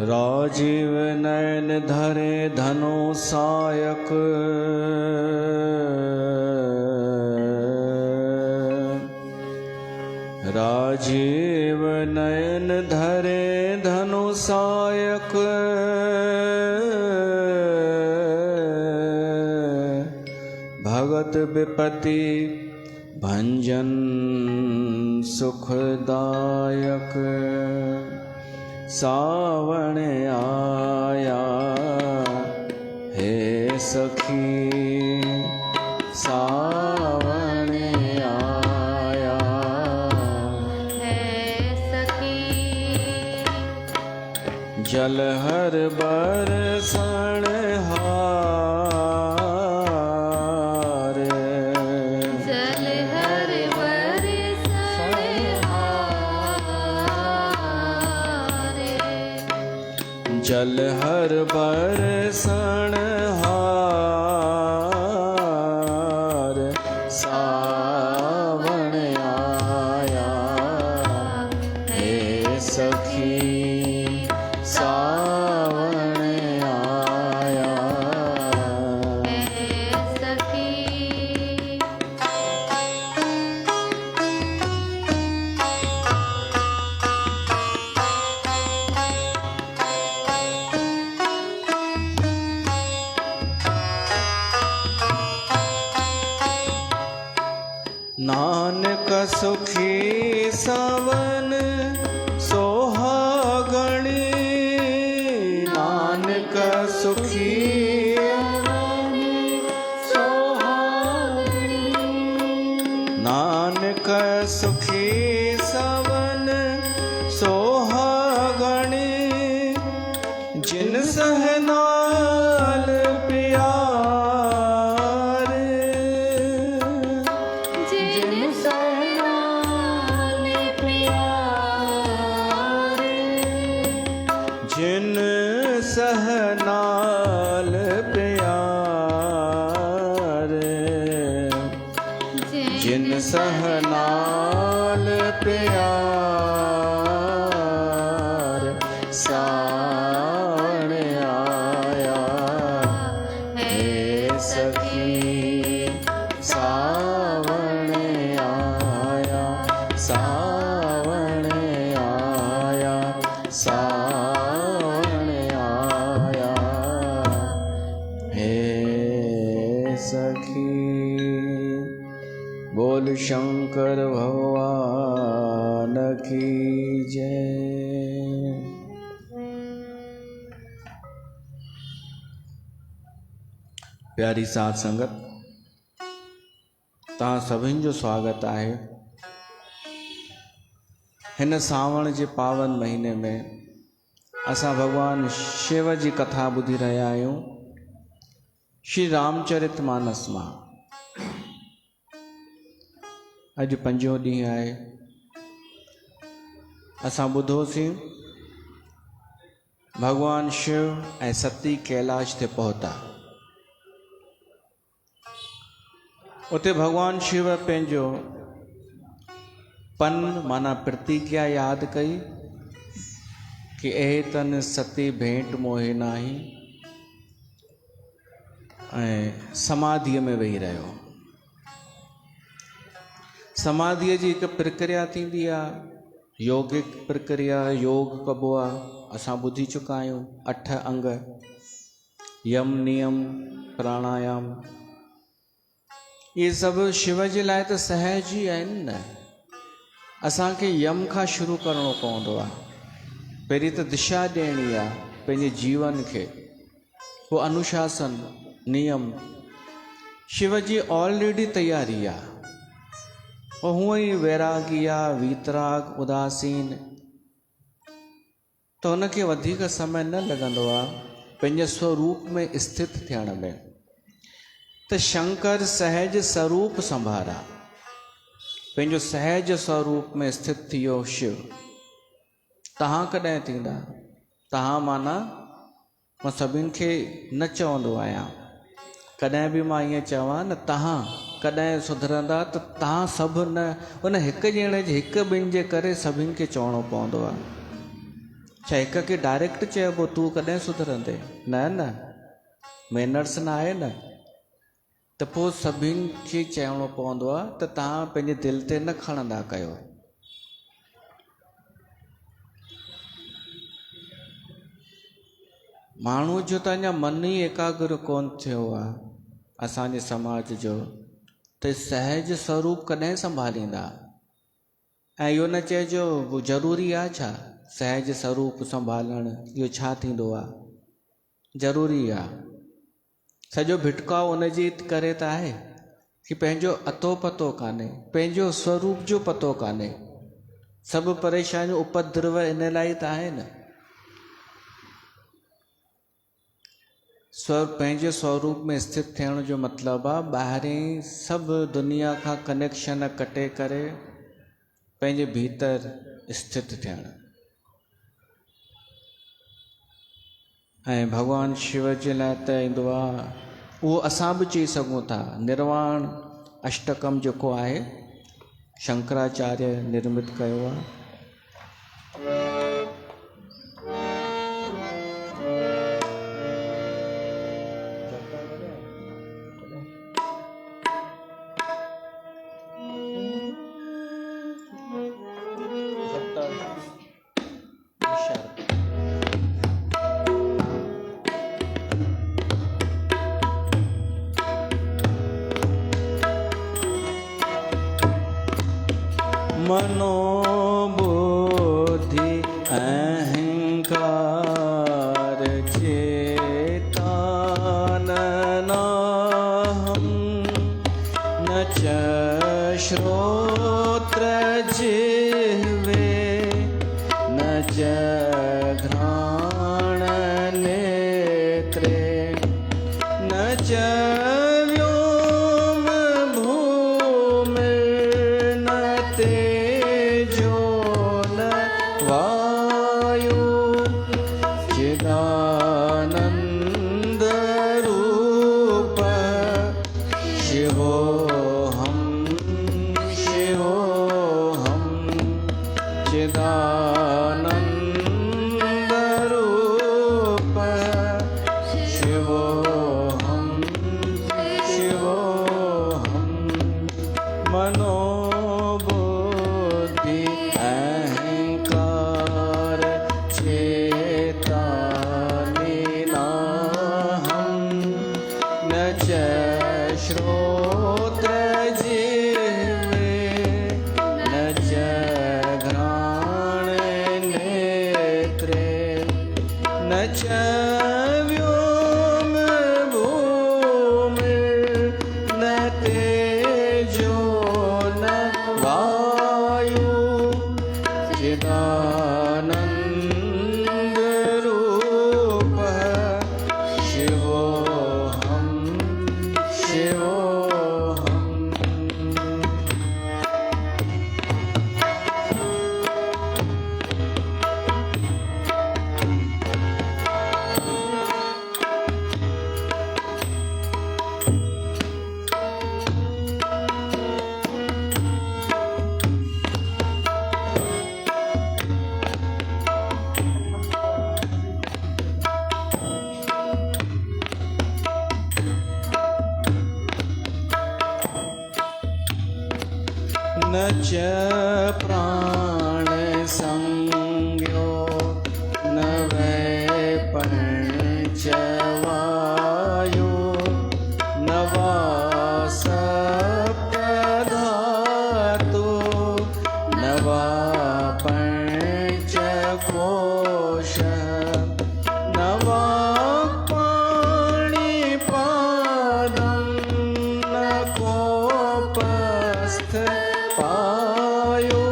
राजीव नयन धरे धनो सायक, राजीव नयन धरे धनु सायक, भगत विपति भंजन सुखदायक। सावन आया हे सखी, सावन आया है सखी। जलहर बरसण हार, जलहर बरसण हार, जलहर बरसण हार। सावन आया हे सखी, सावन आया है सखी। नानक सुखी सावन सोहागणी, नानक सुखी नानक सुखी सावन सोहागणी। जिन सहनाल प्यार, जिन सहनाल प्यार, जिन सहनाल प्यार, जिन सहनाल प्यार। सावन आया हे सखी, सावन आया, सावन आया, सावन आया हे सखी। बोल शंकर भगवान की जय। प्यारी साध संगत, तव्हां सभिनि जो स्वागत आहे हिन सावण जे पावन महीने में। असां भगवान शिव जी कथा ॿुधी रहिया आहियूं श्री रामचरितमानस मां। अॼु 5हों ॾींहुं आहे। असां ॿुधोसीं भगवान शिव ऐं सती कैलाश ते पहुता। उते भगवान शिव पंहिंजो पन माना प्रतिज्ञा यादि कई कि एतन सती भेंट मोहे नाही, ऐं समाधीअ में वेही रहियो। समाधीअ जी हिकु प्रक्रिया थींदी आहे, योगिक प्रक्रिया, योग कबो आहे। असां ॿुधी चुका आहियूं 8 अंग, यम नियम प्राणायाम। ये सभु शिव जे लाइ त सहज ई आहिनि न। असांखे यम खां शुरू करिणो पवंदो आहे। पहिरीं त दिशा ॾियणी आहे पंहिंजे जीवन खे, पोइ अनुशासन, नियम। शिव जी ऑलरेडी तयारी आहे। और हूअं ई वैरागी आहे, वीतराग, उदासीन, तो उनखे वधीक समय न लॻंदो आहे पंहिंजे स्वरूप में स्थित थियण में। त शंकर सहज स्वरूप संभारा, पंहिंजो सहज स्वरूप में स्थित थियो शिव। तव्हां कॾहिं थींदा? तव्हां माना मां सभिनि खे न चवंदो आहियां, कॾहिं बि मां ईअं चवां न तव्हां कॾहिं सुधरंदा त तव्हां सभु न उन हिकु ॼणे जे हिकु ॿिनि जे करे सभिनि खे चवणो पवंदो आहे। छा हिक खे डायरेक्ट चइबो तूं कॾहिं सुधरंदे? न न, मैनर्स न आहे न। त पोइ सभिनि खे चवणो पवंदो आहे त तव्हां पंहिंजे दिलि ते न खणंदा कयो। माण्हू जो त अञा मन ई एकाग्र कोन थियो आहे असांजे समाज जो, त सहज स्वरूप कॾहिं संभालींदा? ऐं इहो न चइजो ज़रूरी आहे छा सहज स्वरूप संभालणु, इहो छा थींदो आहे? ज़रूरी आहे। सॼो भिटकाव उनजी करे त आहे कि पंहिंजो अतो पतो कान्हे, पंहिंजो स्वरूप जो पतो कान्हे। सभु परेशानियूं उपद्रव इन लाइ त आहे न। पंहिंजे स्वरूप में स्थित थियण जो मतिलबु आहे ॿाहिरीं सभु दुनिया खां कनेक्शन कटे करे पंहिंजे भीतर स्थित थियणु। ऐं भॻवानु शिव जे लाइ त ईंदो आहे, उहो असां बि चई सघूं था। निर्वाण अष्टकम जेको आहे शंकराचार्य निर्मित कयो आहे। मनोबुद्धि अहंकार चेतनाहं न च श्रोत्र जिह्वे न च घ्राण नेत्रे न च न च प्राण संज्ञो न वै पंचवायो न वा सप्तधातु न वा पंचकोश न वा पाणिपादं न कोपस्थ पायो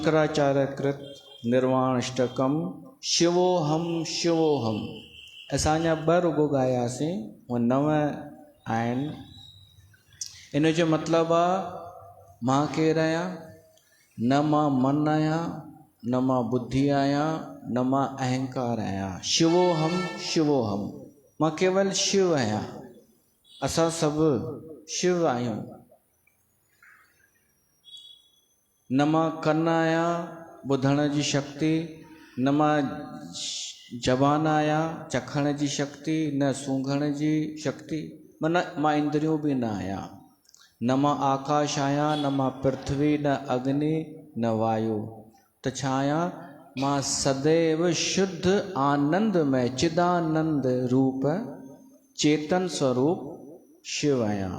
शंकराचार्य कृत निर्वाणाष्टकम शिवोहम शिवोहम। असांजा 2 रुगो गायासीं, उहे 9 आहिनि। इन जो मतिलबु आहे मां केरु आहियां? न मां मन आहियां, न मां बुद्धि आहियां, न मां अहंकार आहियां। शिवोहम शिवोहम, मां केवल शिव आहियां। असां सभु शिव आहियूं। न मां कन आहियां ॿुधण जी शक्ति, न मां ज़बान आहियां चखण जी शक्ति, न सूंघण जी शक्ति, माना मां इंद्रियूं बि न आहियां। न मां आकाश आहियां, न मां पृथ्वी, न अग्नि, न वायु। त छा आहियां? मां सदैव शुद्ध आनंदमय चिदानंद रूप चेतन स्वरूप शिव आहियां।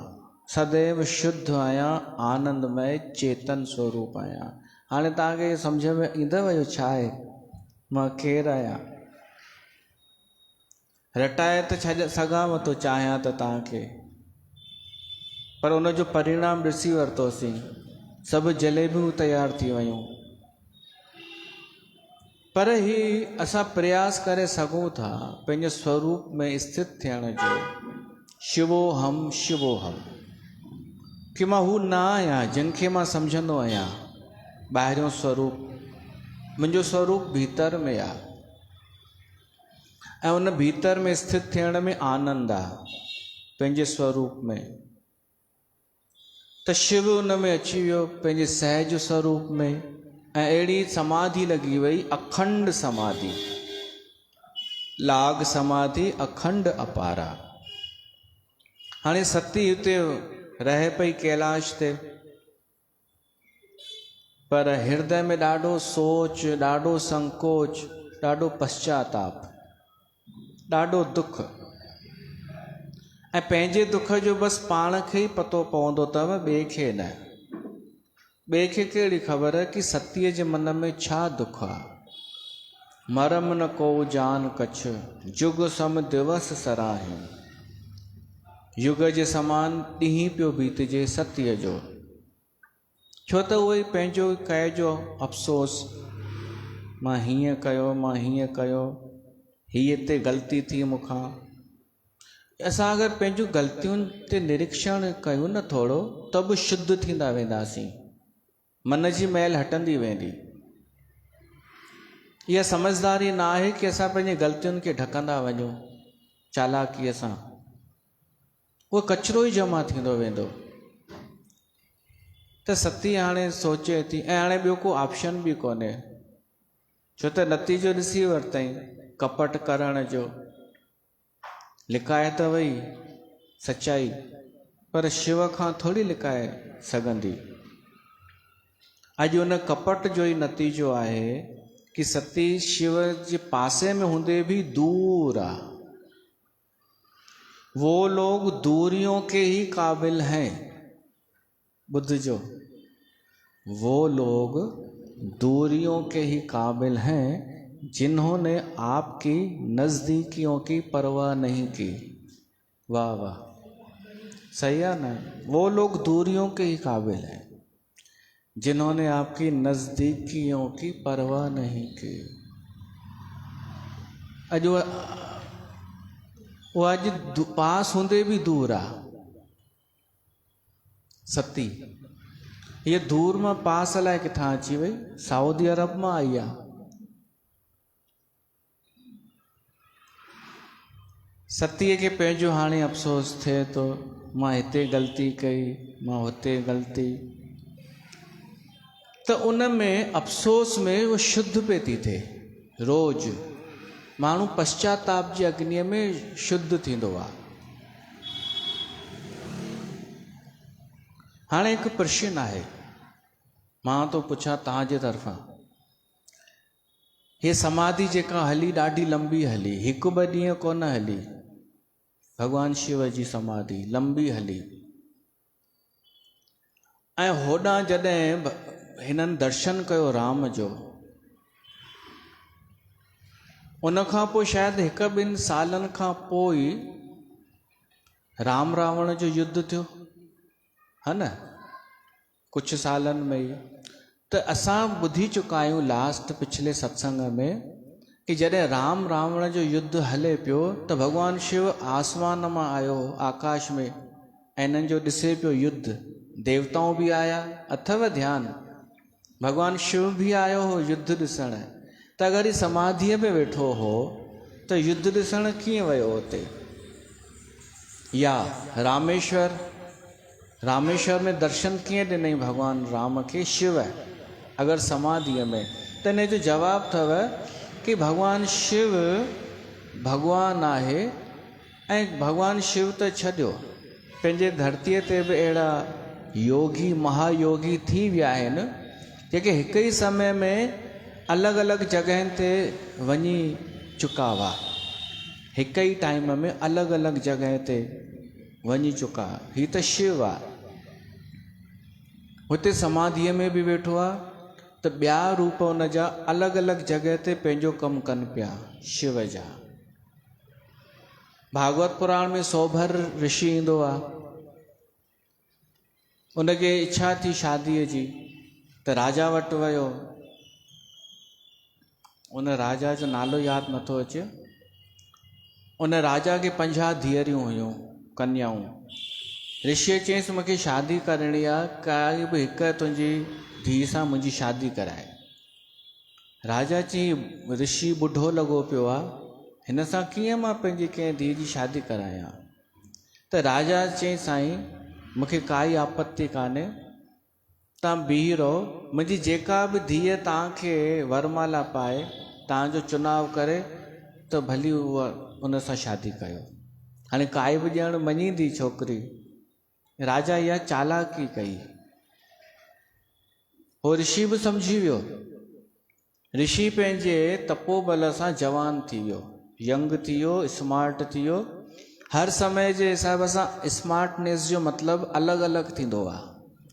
सदैव शुद्ध आहियां, आनंदमय चेतन स्वरूप आहियां। हाणे तव्हांखे सम्झ में ईंदव इहो छा आहे? मां केरु आहियां? रटाए त छॾ सघां थो चाहियां त तव्हांखे, पर उनजो परिणाम ॾिसी वरितोसीं। सभु जलेबियूं तयारु थी वयूं। पर ही असां प्रयास करे सघूं था पंहिंजे स्वरूप में स्थित थियण जो। शिवोहम शिवोहम, कि मां हू न आहियां जिनखे मां सम्झंदो आहियां ॿाहिरियों स्वरूप। मुंहिंजो स्वरूप भीतर में आहे, ऐं उन भीतर में स्थित थियण में आनंद आहे पंहिंजे स्वरूप में। त शिव उन में अची वियो पंहिंजे सहज स्वरूप में, ऐं अहिड़ी समाधि लॻी वई, अखंड समाधि, लाग समाधि, अखंड अपारा। हाणे सती हुते रहे पई कैलाश ते, पर हृदय में ॾाढो सोच, ॾाढो संकोच, ॾाढो पश्चाताप, ॾाढो दुख। ऐं पंहिंजे दुख जो बसि पाण खे ई पतो पवंदो अथव, ॿिए खे न। ॿिए खे कहिड़ी ख़बर कि सतीअ जे मन में छा दुख आहे। मरम न को जान कछ, जुग सम दिवस सराहियूं। युग जे समान ॾींहुं पियो बीतजे सतीअ जो। छो त उहो ई पंहिंजो कए जो अफ़सोस, मां हीअं कयो, मां हीअं कयो, हीअ ते ग़लती थी मूंखां। असां अगरि पंहिंजूं ग़लतियुनि ते निरीक्षण कयूं न थोरो, त बि शुद्ध थींदा वेंदासीं, मन जी मैल हटंदी वेंदी। इहा समझदारी न आहे कि असां पंहिंजी ग़लतियुनि खे ढकंदा वञूं चालाकीअ सां। उहो कचिरो ई जमा थींदो वेंदो। त सती हाणे सोचे थी, ऐं हाणे ॿियो को ऑप्शन बि कोन्हे, छो त नतीजो ॾिसी वरितई कपट करण जो। लिकाए त वई सच्चाई, पर शिव खां थोरी लिकाए सघंदी। अॼु उन कपट जो ई नतीजो आहे कि सती शिव जे पासे में हूंदे भी दूर आ। वो लोग दूरियों के ही काबिल हैं। बुद्ध जो, वो लोग दूरियों के ही काबिल हैं जिन्होंने आपकी नज़दीकियों की परवाह नहीं की। वाह वाह, सही है ना? वो लोग दूरियों के ही काबिल हैं जिन्होंने आपकी नज़दीकियों की परवाह नहीं की। अज वो अज पास होंदे भी दूर आ सती। ये दूर में पास अलाए किथां अची वई, सऊदी अरब में आई आ। सतीअ खे पंहिंजो हाणे अफ़सोस थिए थो, मां हिते ग़लती कई, मां हुते ग़लती। त उन में अफ़सोस में वो शुद्ध पे थी थिए। रोज़ माण्हू पश्चाताप जी अग्नीअ में शुद्ध थींदो आहे। हाणे हिकु प्रश्न आहे, मां तो पुछां तव्हांजे तरफ़ां। हे समाधि जेका हली ॾाढी लंबी हली, हिकु ॿ ॾींहं कोन हली। भगवान शिव जी समाधि लंबी हली, ऐं होॾां जॾहिं हिननि दर्शन कयो राम जो, उन खां पोइ शायदि हिकु ॿिनि सालनि खां पोइ राम रावण जो युद्ध थियो, है न? कुछ सालन में ही। त त असां ॿुधी चुका आहियूं लास्ट पिछले सत्संग में कि जॾहिं राम रावण जो युद्ध हले पियो त भॻवानु शिव आसमान मां आयो आकाश में ऐं इन्हनि जो ॾिसे पियो युद्ध। देवताऊं बि आया, अथव ध्यानु, भॻवानु शिव बि आयो हो युद्ध ॾिसण। त अगरि ही समाधीअ में वेठो हो त युद्ध ॾिसण कीअं वियो हुते? या रामेश्वर में दर्शन कीअं ॾिनई भॻवानु राम खे शिव अगरि समाधीअ में? त हिन जो जवाबु अथव कि भॻवानु शिव भॻवानु आहे ऐं भॻवानु शिव त छॾियो, पंहिंजे धरतीअ ते बि अहिड़ा योगी महायोगी थी विया आहिनि जेके हिकु ई समय में अलॻि अलॻि जॻहियुनि ते वञी चुका हुआ, हिकु ई टाइम में अलॻि अलॻि जॻह ते वञी चुका। ही त शिव आहे, हुते समाधीअ में बि वेठो आहे त ॿिया रूप हुन जा अलॻि अलॻि जॻह ते पंहिंजो कमु कनि पिया शिव जा। भागवत पुराण में सौभर ऋषि ईंदो आहे, उनखे इच्छा थी शादीअ जी त राजा वटि वियो। उन राजा जो नालो यादि नथो अचे। उन राजा खे 50 धीअरियूं हुयूं, कन्याऊं। ऋषिअ चयईंसि मूंखे शादी करणी आहे, काई बि हिकु तुंहिंजी धीउ सां मुंहिंजी शादी कराए। राजा चई ऋषि ॿुढो लॻो पियो आहे, हिन सां कीअं मां पंहिंजी कंहिं धीउ जी शादी करायां? त राजा चई साईं मूंखे काई आपत्ति कान्हे, तव्हां बीह रहो, मुंहिंजी जेका बि धीअ तव्हांखे वरमाला पाए तव्हांजो चुनाव करे त भली उहा उन सां शादी कयो। हाणे काई बि ॼण मञींदी छोकिरी। राजा इहा चालाकी कई, हो ऋषि बि सम्झी वियो। ऋषि पंहिंजे तपोबल सां जवान थी वियो, यंग थी वियो, स्मार्ट थी वियो। हर समय जे हिसाब सां स्मार्टनेस जो मतिलबु अलॻि अलॻि थींदो आहे,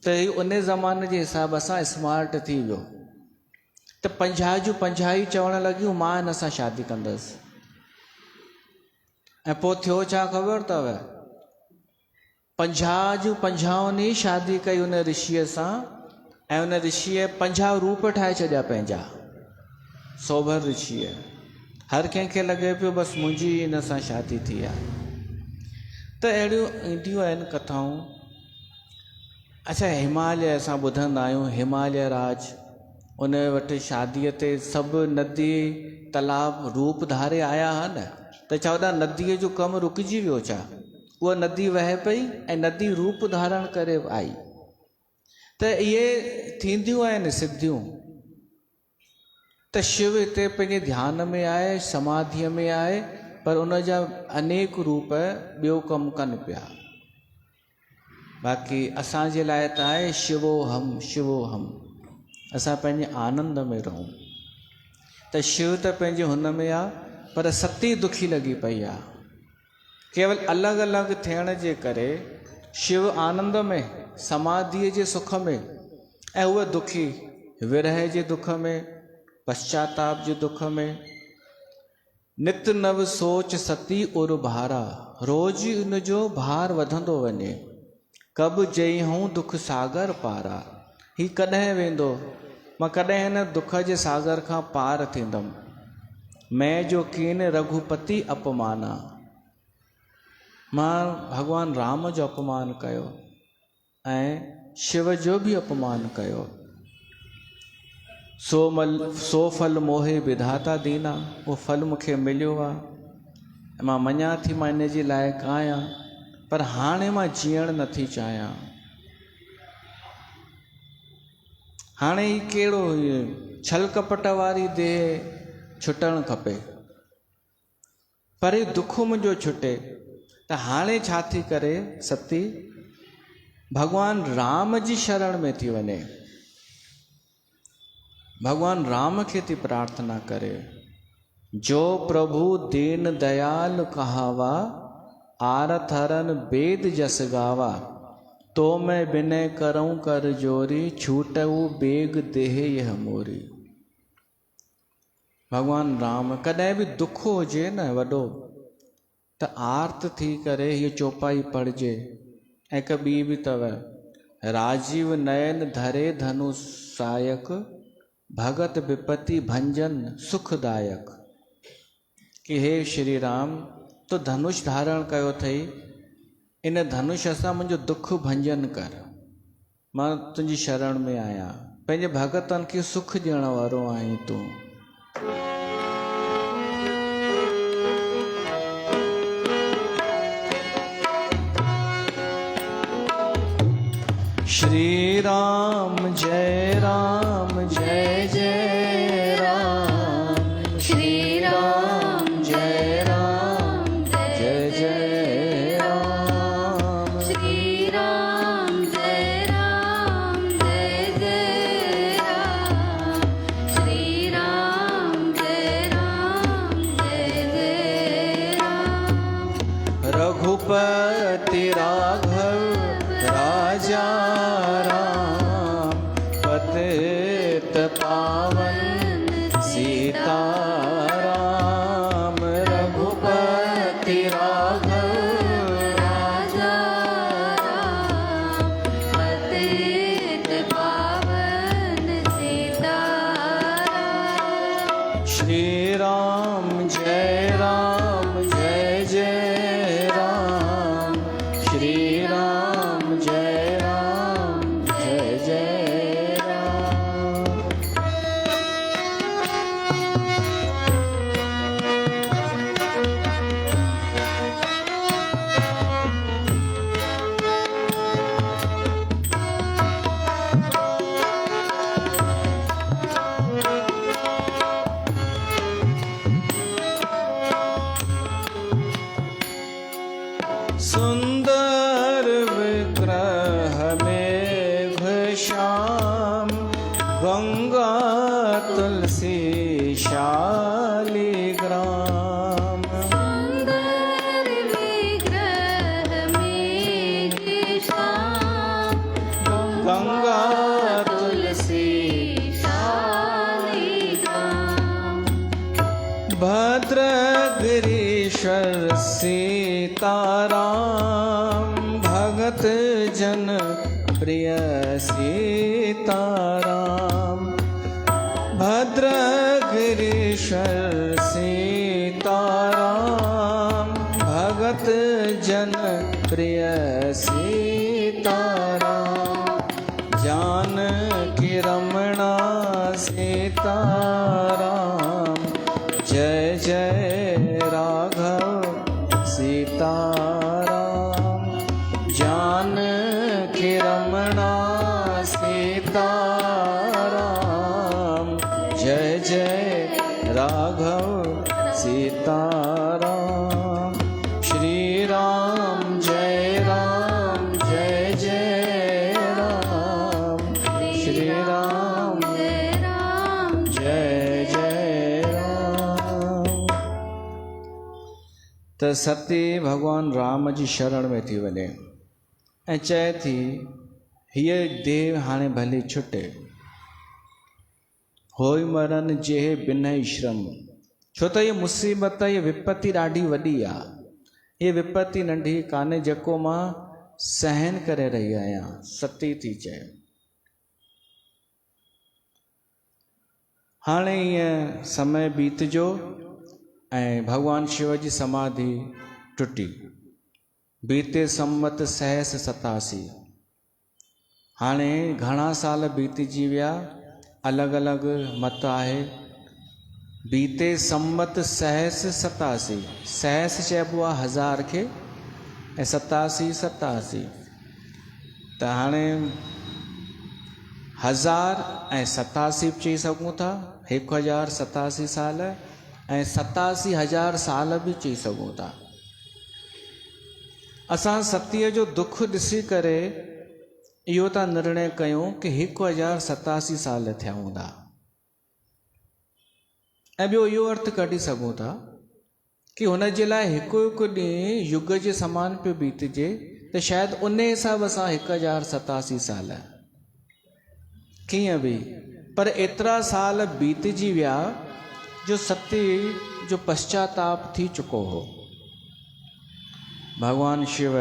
त ही उन ज़माने जे हिसाब सां स्मार्ट थी वियो। त 50 जूं 50 ई चवणु लॻियूं मां हिन सां शादी कंदसि। ऐं पोइ थियो छा ख़बर अथव? 50 जूं 50 ई शादी कई उन ऋषिअ सां, ऐं उन ऋषिअ 50 रूप ठाहे छॾिया पंहिंजा, सौभर ऋषिअ। हर कंहिंखे लॻे पियो बसि मुंहिंजी हिन सां शादी थी आहे। त अहिड़ियूं ईंदियूं आहिनि कथाऊं। अच्छा, हिमालय असां ॿुधंदा आहियूं, हिमालय राज, उन वटि शादीअ ते सभु नदी तालाब रूप धारे आया हा न, त छा होॾां नदीअ जो कमु रुकिजी वियो छा? उहा नदी वहे पई ऐं नदी रूप धारण करे आई। त इहे थींदियूं आहिनि सिद्धियूं। त शिव हिते पंहिंजे ध्यान में आहे, समाधीअ में आहे, पर उन जा अनेक रूप ॿियो कमु कनि पिया। बाक़ी असांजे लाइ त आहे शिवोहम शिवोहम, असां पंहिंजे आनंद में रहूं। त शिव त पंहिंजे हुन में आहे, पर सती दुखी लॻी पई आहे। केवल अलॻि अलॻि थियण जे करे शिव आनंद में, समाधीअ जे सुख में, ऐं उहा दुखी विरह जे दुख में, पश्चाताप जे दुख में। नित नव सोच सती उर भारा, रोज़ ई उन जो भार वधंदो वञे। कब जई हूं दुख सागर पारा, ही कॾहिं वेंदो, मां कॾहिं हिन दुख जे सागर खां पार थींदुमि। मैं जो कीन रघुपति अपमाना, मां भॻवान राम जो अपमान कयो ऐं शिव जो बि अपमान कयो। सो फल मोहे विधाता दीना, उहो फल मूंखे मिलियो आहे, मां मञा थी मां इन जे लाइक़ु आहियां, पर हाणे मां जीअण नथी चाहियां। हाणे ही कहिड़ो छल कपट वारी देह छुटणु खपे, पर ही दुख मुंहिंजो छुटे। त हाणे छा थी करे सती? भॻवान राम जी शरण में थी वञे, भॻवान राम खे थी प्रार्थना करे। जो प्रभु दीन दयाल कहावा, आरत हरन वेद जस गावा। तो मैं विनय करऊं कर जोरी, छूटऊ बेग देह यह मोरी। भॻवान राम कॾहिं बि दुख हुजे न वॾो, त आर्त थी करे हीअ चौपाई पढ़िजे। ऐं हिकु ॿी बि अथव, राजीव नयन धरे धनुषायक भगत विपत्ति भंजन सुखदायक। कि हे श्री राम तो धनुष धारण कयो थई, इन धनुष सां मुंहिंजो दुख भंजन कर। मां तुंहिंजी शरण में आहियां, पंहिंजे भगतनि खे सुख ॾियण वारो आहीं तूं। श्री राम जय जय राम, श्री राम जय जय राम, श्री राम जय जय राम, श्री राम जय जय राम। रघुपति राघव राजा राम, पतित पावन सीता राम। रघुपति राघव राजा राम, पतित पावन सीता राम। श्री राम जय जय राम, श्री राम जय जय राम। सुंदर विग्रह मेघ श्याम, गंगा तुलसी शालिग्राम। सुंदर विग्रह मेघ श्याम, गंगा तुलसी शालिग्राम। भद्रगिरीश्वर सीताराम, भगत जन प्रिय सीताराम। भद्रगिरीश्वर सीताराम, भगत जन प्रिय सीताराम। जानकी रमणा सीताराम, जय जय राघव सीताराम। जानकी रमणा सीताराम, जय जय राघव सीताराम। श्री राम जय जय राम, श्री राम जय जय राम। त सती भगवान राम जी शरण में थी वञे ऐं चए थी हीअ देह हाणे भले छुटे, होई मरन जे बिनई श्रम। छो त हीअ मुसीबत, हीअ विपत्ति ॾाढी वॾी आहे। हीअ विपत्ति नंढी कान्हे जेको मां सहन करे रही आहियां। सती थी चए हाणे ईअं समय बीतजो ऐं भगवान शिव जी समाधि टुटी। बीते संवत सहस 87। हाणे घणा साल बीतजी विया, अलॻि अलॻि मत आहे। बीते संवत सहस 87। सहस चइबो आहे 1000 खे ऐं 87 त हाणे 1000 ऐं 87 चई सघूं था, 1087 साल ऐं 87,000 साल बि चई सघूं था। असां सतीअ जो दुख ॾिसी करे इहो था निर्णय कयूं कि 1087 साल थिया हूंदा। ऐं ॿियो इहो अर्थ कढी सघूं था कि हुन जे लाइ हिकु हिकु ॾींहुं युग जे समान पियो बीतजे त शायदि उन हिसाब सां 1087 साल कीअं बि, पर एतिरा साल बीतजी विया जो सती जो पश्चाताप थी चुको हो। भगवान शिव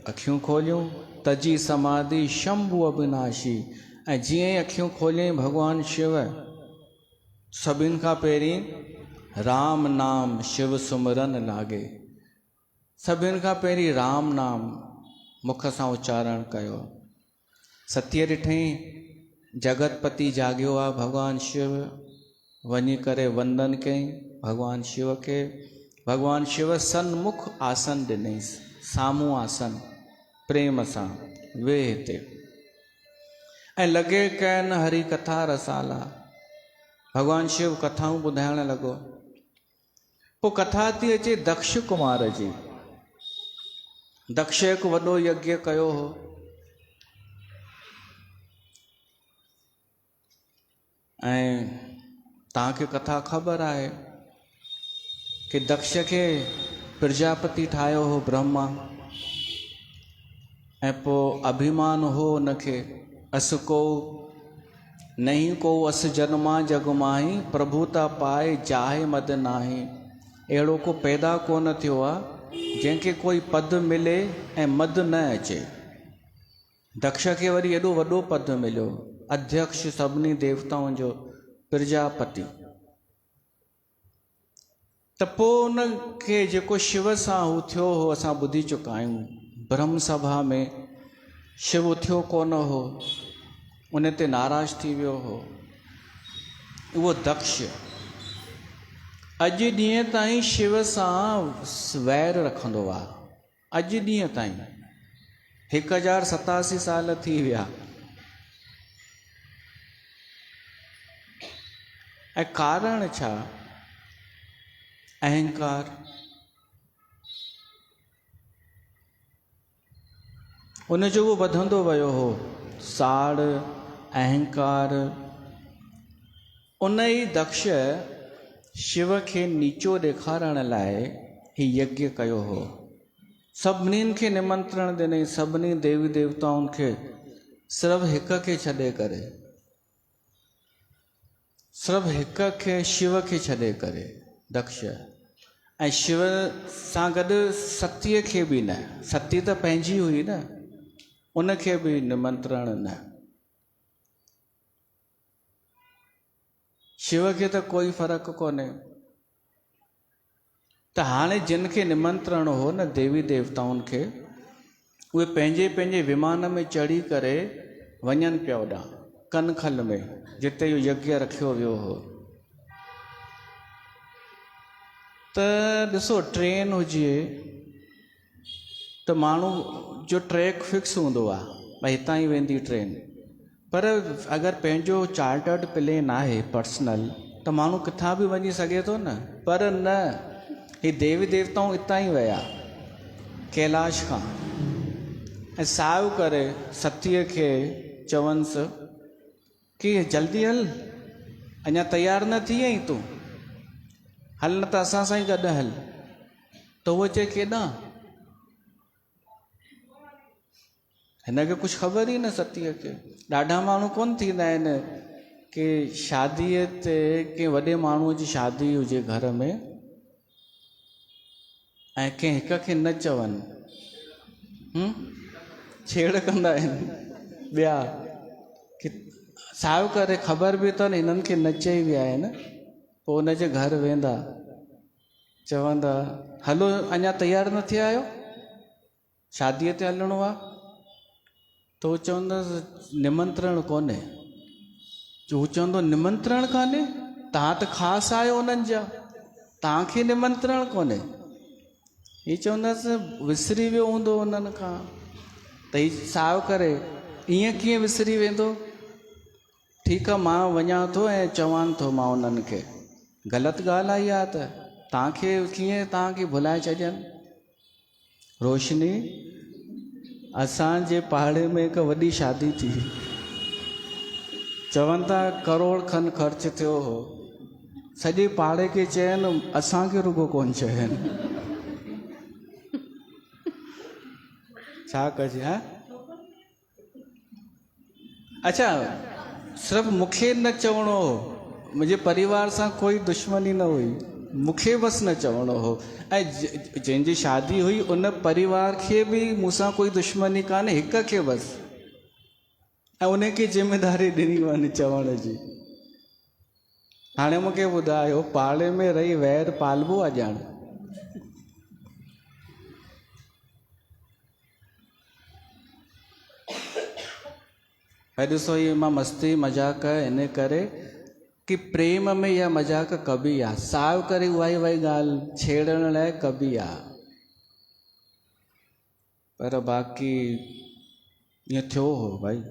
अखियूं खोलियूं तजी समाधि शंभु अविनाशी। ऐं जीअं ई अखियूं खोलियईं भगवान शिव, सभिनि खां पहिरीं राम नाम शिव सुमरन लागे। सभिनि खां पहिरीं राम नाम मुख सां उच्चारण कयो। सतीअ ॾिठईं जगतपति जाॻियो आहे भगवान शिव, वञी करे वंदन कयईं भगवान शिव खे। भगवान शिव सन्मुख आसन ॾिनईंसि, साम्हूं आसन, प्रेम सां वेह हिते। ऐं लॻे कयन हरी कथा रसाला। भगवान शिव कथाऊं ॿुधाइण लॻो। पोइ कथा थी अचे दक्ष कुमार जी। दक्ष हिकु वॾो यज्ञ कयो हो। ऐं तव्हांखे कथा ख़बर आहे कि दक्ष खे प्रजापति ठाहियो हो ब्रह्मा। ऐं पोइ अभिमान हो उनखे, अस को नहीं को अस जन्मा जग माही, प्रभुता पाए जाहे मद नाही। अहिड़ो को पैदा कोन थियो आहे जंहिंखे कोई पद मिले ऐं मद न अचे। दक्ष खे वरी एॾो वॾो पद मिलियो, अध्यक्ष सभिनी देवताउनि जो, प्रजापति। त पोइ उनखे जेको शिव सां हू थियो हो, असां ॿुधी चुका आहियूं। ब्रह्म सभा में शिव उथियो कोन हो, उन ते नाराज़ थी वियो हो उहो दक्ष। अॼु ॾींहं ताईं शिव सां वैर रखंदो आहे। अॼु ॾींहं ताईं 1087 साल थी विया। ऐं कारण छा? अहंकार। उन जो उहो वधंदो वियो हो, साड़, अहंकार। उन ई दक्ष शिव खे नीचो ॾेखारण लाइ ही यज्ञ कयो हो। सभिनीनि खे निमंत्रण ॾिनई, सभिनी देवी देवताउनि खे, सिर्फ़ु हिक खे छॾे करे, सिर्फ़ु हिक खे, शिव खे छॾे करे दक्ष। ऐं शिव सां गॾु सतीअ खे बि न। सती त पंहिंजी हुई न, उनखे बि निमंत्रण न। शिव खे त कोई फ़र्क़ु कोन्हे। त हाणे जिन खे निमंत्रण हो न देवी देवताउनि खे, उहे पंहिंजे पंहिंजे विमान में चढ़ी करे वञनि पिया होॾां कनखल में, जिते इहो यज्ञ रखियो वियो हो। त ॾिसो, ट्रेन हुजे त माण्हू जो ट्रैक फिक्स हूंदो आहे, भई हितां ई वेंदी ट्रेन। पर अगरि पंहिंजो चार्टर्ड प्लेन आहे पर्सनल, त माण्हू किथां बि वञी सघे थो न। पर न, ही देवी देवताऊं हितां ई विया कैलाश खां। ऐं साव करे सतीअ खे चवनिसि कि जल्दी हल, अञा तयारु न थी आहीं तूं, हल न त असां सां ई गॾु हल। त उहो चए केॾां? हिनखे कुझु ख़बर ई न सतीअ खे। ॾाढा माण्हू कोन थींदा आहिनि कि शादीअ ते, कंहिं वॾे माण्हूअ जी शादी हुजे घर में, ऐं कंहिं हिक खे न चवनि, छेड़ कंदा आहिनि ॿिया, कि साव करे ख़बर बि अथनि हिननि खे न चई विया आहिनि। पोइ हुनजे घर वेंदा, चवंदा हलो अञा तयारु न थिया आहियो, शादीअ ते हलणो आहे। त हू चवंदसि निमंत्रण कोन्हे। जो हू चवंदो निमंत्रण कान्हे, तव्हां त ख़ासि आहियो उन्हनि जा, तव्हांखे निमंत्रण कोन्हे। हीअ चवंदसि विसरी वियो हूंदो उन्हनि खां। त हीअ साव करे ईअं कीअं विसरी वेंदो? ठीकु आहे, मां वञा थो ऐं चवां थो मां उन्हनि खे, ग़लति ॻाल्हि आहे इहा। त तव्हांखे कीअं तव्हांखे भुलाए छॾनि? रोशनी, असांजे पाड़े में हिकु वॾी शादी थी, चवनि था करोड़ खनि ख़र्चु थियो हो। सॼे पाड़े खे चयनि, असांखे रुगो कोन चयनि। छा कजे? हा, अच्छा, सिर्फ़ु मूंखे न चवणो हो, मुंहिंजे परिवार सां कोई दुश्मनी न हुई, मूंखे बसि न चवणो हो। ऐं जंहिंजी शादी हुई उन परिवार खे बि मूंसां कोई दुश्मनी कान्हे, हिक खे बसि, ऐं उन खे ज़िमेदारी ॾिनी वञे चवण जी। हाणे मूंखे ॿुधायो, पाड़े में रही वैर पालबो आहे ॼाण? भाई ॾिसो, इहे मां मस्ती मज़ाक इन करे कि प्रेम में इहा मज़ाक कबी आहे, साव करे उहा ई ॻाल्हि छेड़ण लाइ कबी आहे, पर बाक़ी ईअं थियो हो भाई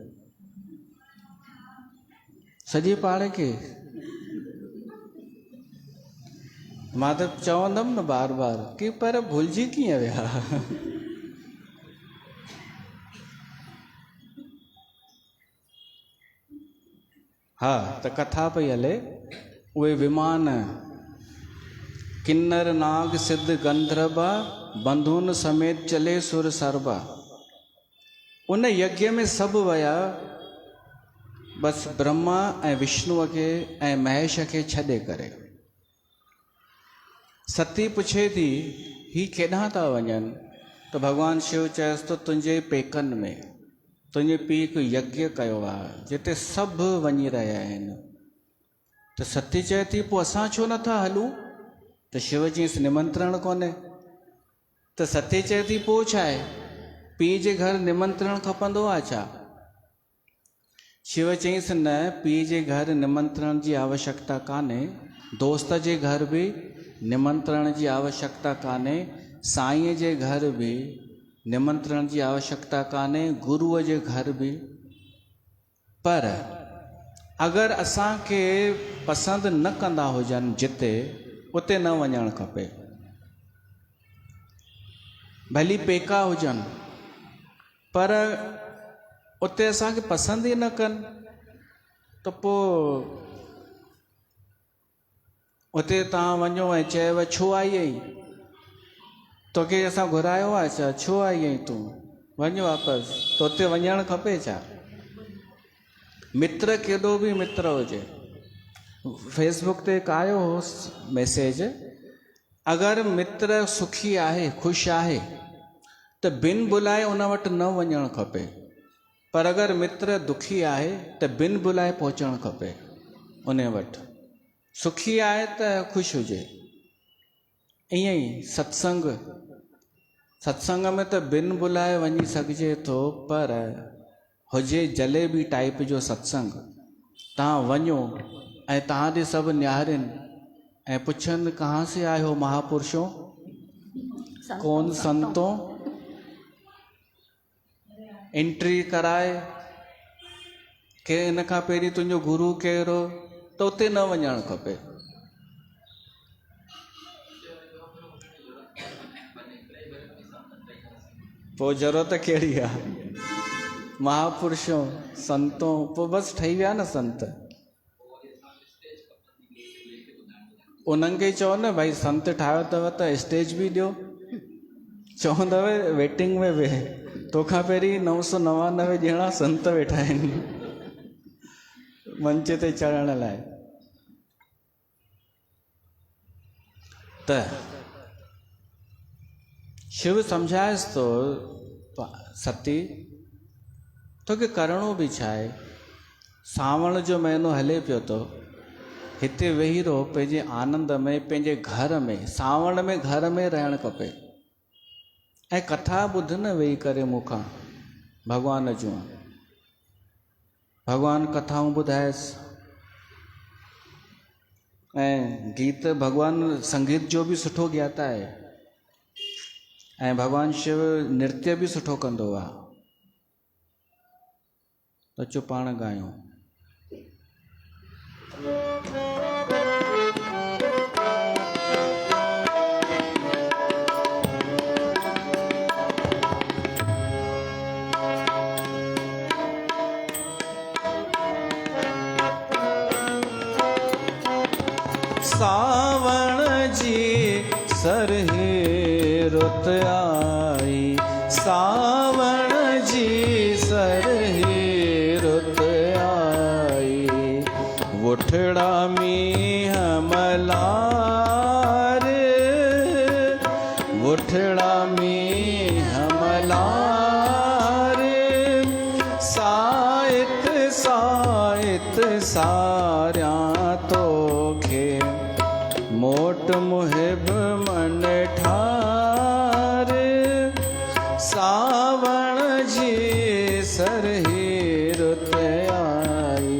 सॼे पाड़े खे। मां त चवंदमि न बार बार कि पर भुलिजी कीअं विया। हा, त कथा पई हले, उहे विमान किन्नर नाग सिद्ध गंधर्वा बंधुन समेत चले सुर सरबा। उन यज्ञ में सभु विया, बसि ब्रह्मा ऐं विष्णुअ खे ऐं महेश खे छॾे करे। सती पुछे थी ही केॾांहुं था वञनि? त भॻवानु शिव चएसि थो तुंहिंजे पेकनि में तुंहिंजे पीउ हिकु यज्ञ कयो आहे जिते सभु वञी रहिया आहिनि। त सती चए थी पोइ असां छो नथा हलूं? त शिव चयईंसि निमंत्रण कोन्हे। त सती चए थी पोइ छा आहे, पीउ जे घर निमंत्रण खपंदो आहे छा? शिव चयईंसि न, पीउ जे घर निमंत्रण जी आवश्यकता कान्हे, दोस्त जे घर बि निमंत्रण जी आवश्यकता कान्हे, साईं जे घर बि निमंत्रण जी आवश्यकता कान्हे, गुरुअ जे घर बि। पर अगरि असांखे पसंदि न कंदा हुजनि जिते, उते न वञणु खपे। भली पेका हुजनि पर उते असांखे पसंदि ई न कनि त पोइ उते तव्हां वञो ऐं चयव छो आई आहीं? तोखे असां घुरायो आहे छा? छो आई आहीं तूं? वञ वापसि। त उते वञणु खपे छा? मित्र केॾो बि मित्र हुजे, फेसबुक ते हिकु आयो हो मैसेज, अगरि मित्र सुखी आहे, ख़ुशि आहे त बिन बुलाए उन वटि न वञणु खपे, पर अगरि मित्र दुखी आहे त बिन बुलाए पहुचणु खपे उन वटि। सुखी आहे त ख़ुशि हुजे। ईअं ई सत्संग में त बिन बुलाए वञी सघिजे थो, पर हुजे जलेबी टाइप जो सत्संग, तव्हां वञो ऐं तव्हां ॾे सभु निहारनि ऐं पुछनि कहाँ से आए हो महापुरुषों, कौन संतों, एंट्री कराए के इन खां पहिरीं तुंहिंजो गुरु कहिड़ो, त उते न वञणु खपे। पोइ ज़रूरत कहिड़ी आहे? महापुरुषों संतों, पोइ बसि ठही विया न संत। उन्हनि खे चओ न भाई संत ठाहियो अथव त स्टेज बि ॾियो, चवंदव वेटिंग में वेह, तोखां पहिरीं 999 ॼणा संत वेठा आहिनि मंच ते चढ़ण लाइ। त शिव सम्झाएसि थो सती तोखे करिणो बि छा आहे? सावण जो महीनो हले पियो थो, हिते वेही रहो पंहिंजे आनंद में, पंहिंजे घर में, सावण में घर में रहणु खपे। ऐं कथा ॿुध न वेही करे मूंखां भॻवान जूं, भॻवानु कथाऊं ॿुधाएसि। ऐं गीत भॻवानु संगीत जो बि सुठो ज्ञाता आहे, ऐं भॻवानु शिव नृत्य बि सुठो कंदो आहे। त अचो पाण ॻायूं। सावण जी सरही रुत आई, सावण जी सरही रुत आई, वुठड़ा मींहं मला घोट मुहिब मन ठार सावण जी सरही रुत आई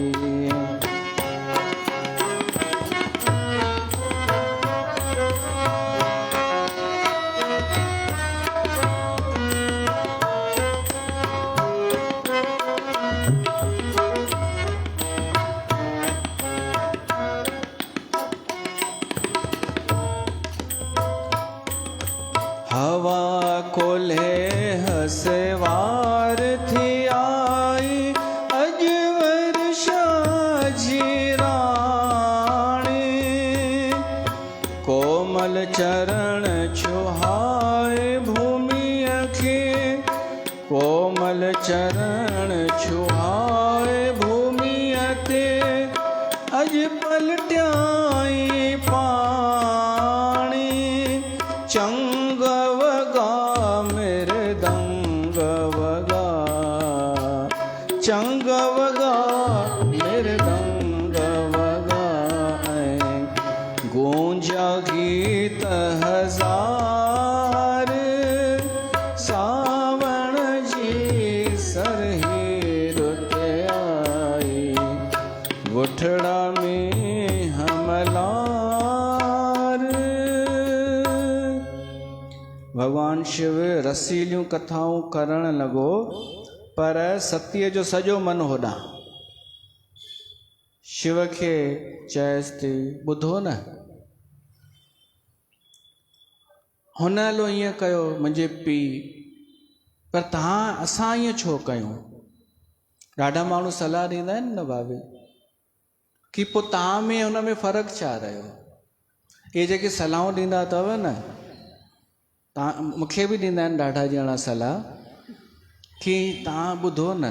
हवा कोल्हे हसवार थी आई अज वर्षा जीराणी कोमल चरण छुहाए भूमि अखे कोमल चरण छुहाए भूमि अते अज पलट्याई पाणी चंग वगा मृदंग वगा चंग वगा मृदंग वगा गूंजा गीत हजार सावण जी सरही रुत आई गुठड़ा में हमलार। भगवान शिव रसीलियूं कथाऊं करण लॻो पर सतीअ जो सॼो मन होॾां। शिव खे चयसि थी ॿुधो न हुन हलो ईअं कयो मुंहिंजे पीउ पर तव्हां असां ईअं छो कयूं। ॾाढा माण्हू सलाह ॾींदा आहिनि न भाभी कि पोइ तव्हां में हुन में फ़र्क़ु छा रहियो। इहे जेके सलाहूं ॾींदा अथव न तव्हां मूंखे बि ॾींदा आहिनि ॾाढा ॼणा सलाह कि तव्हां ॿुधो न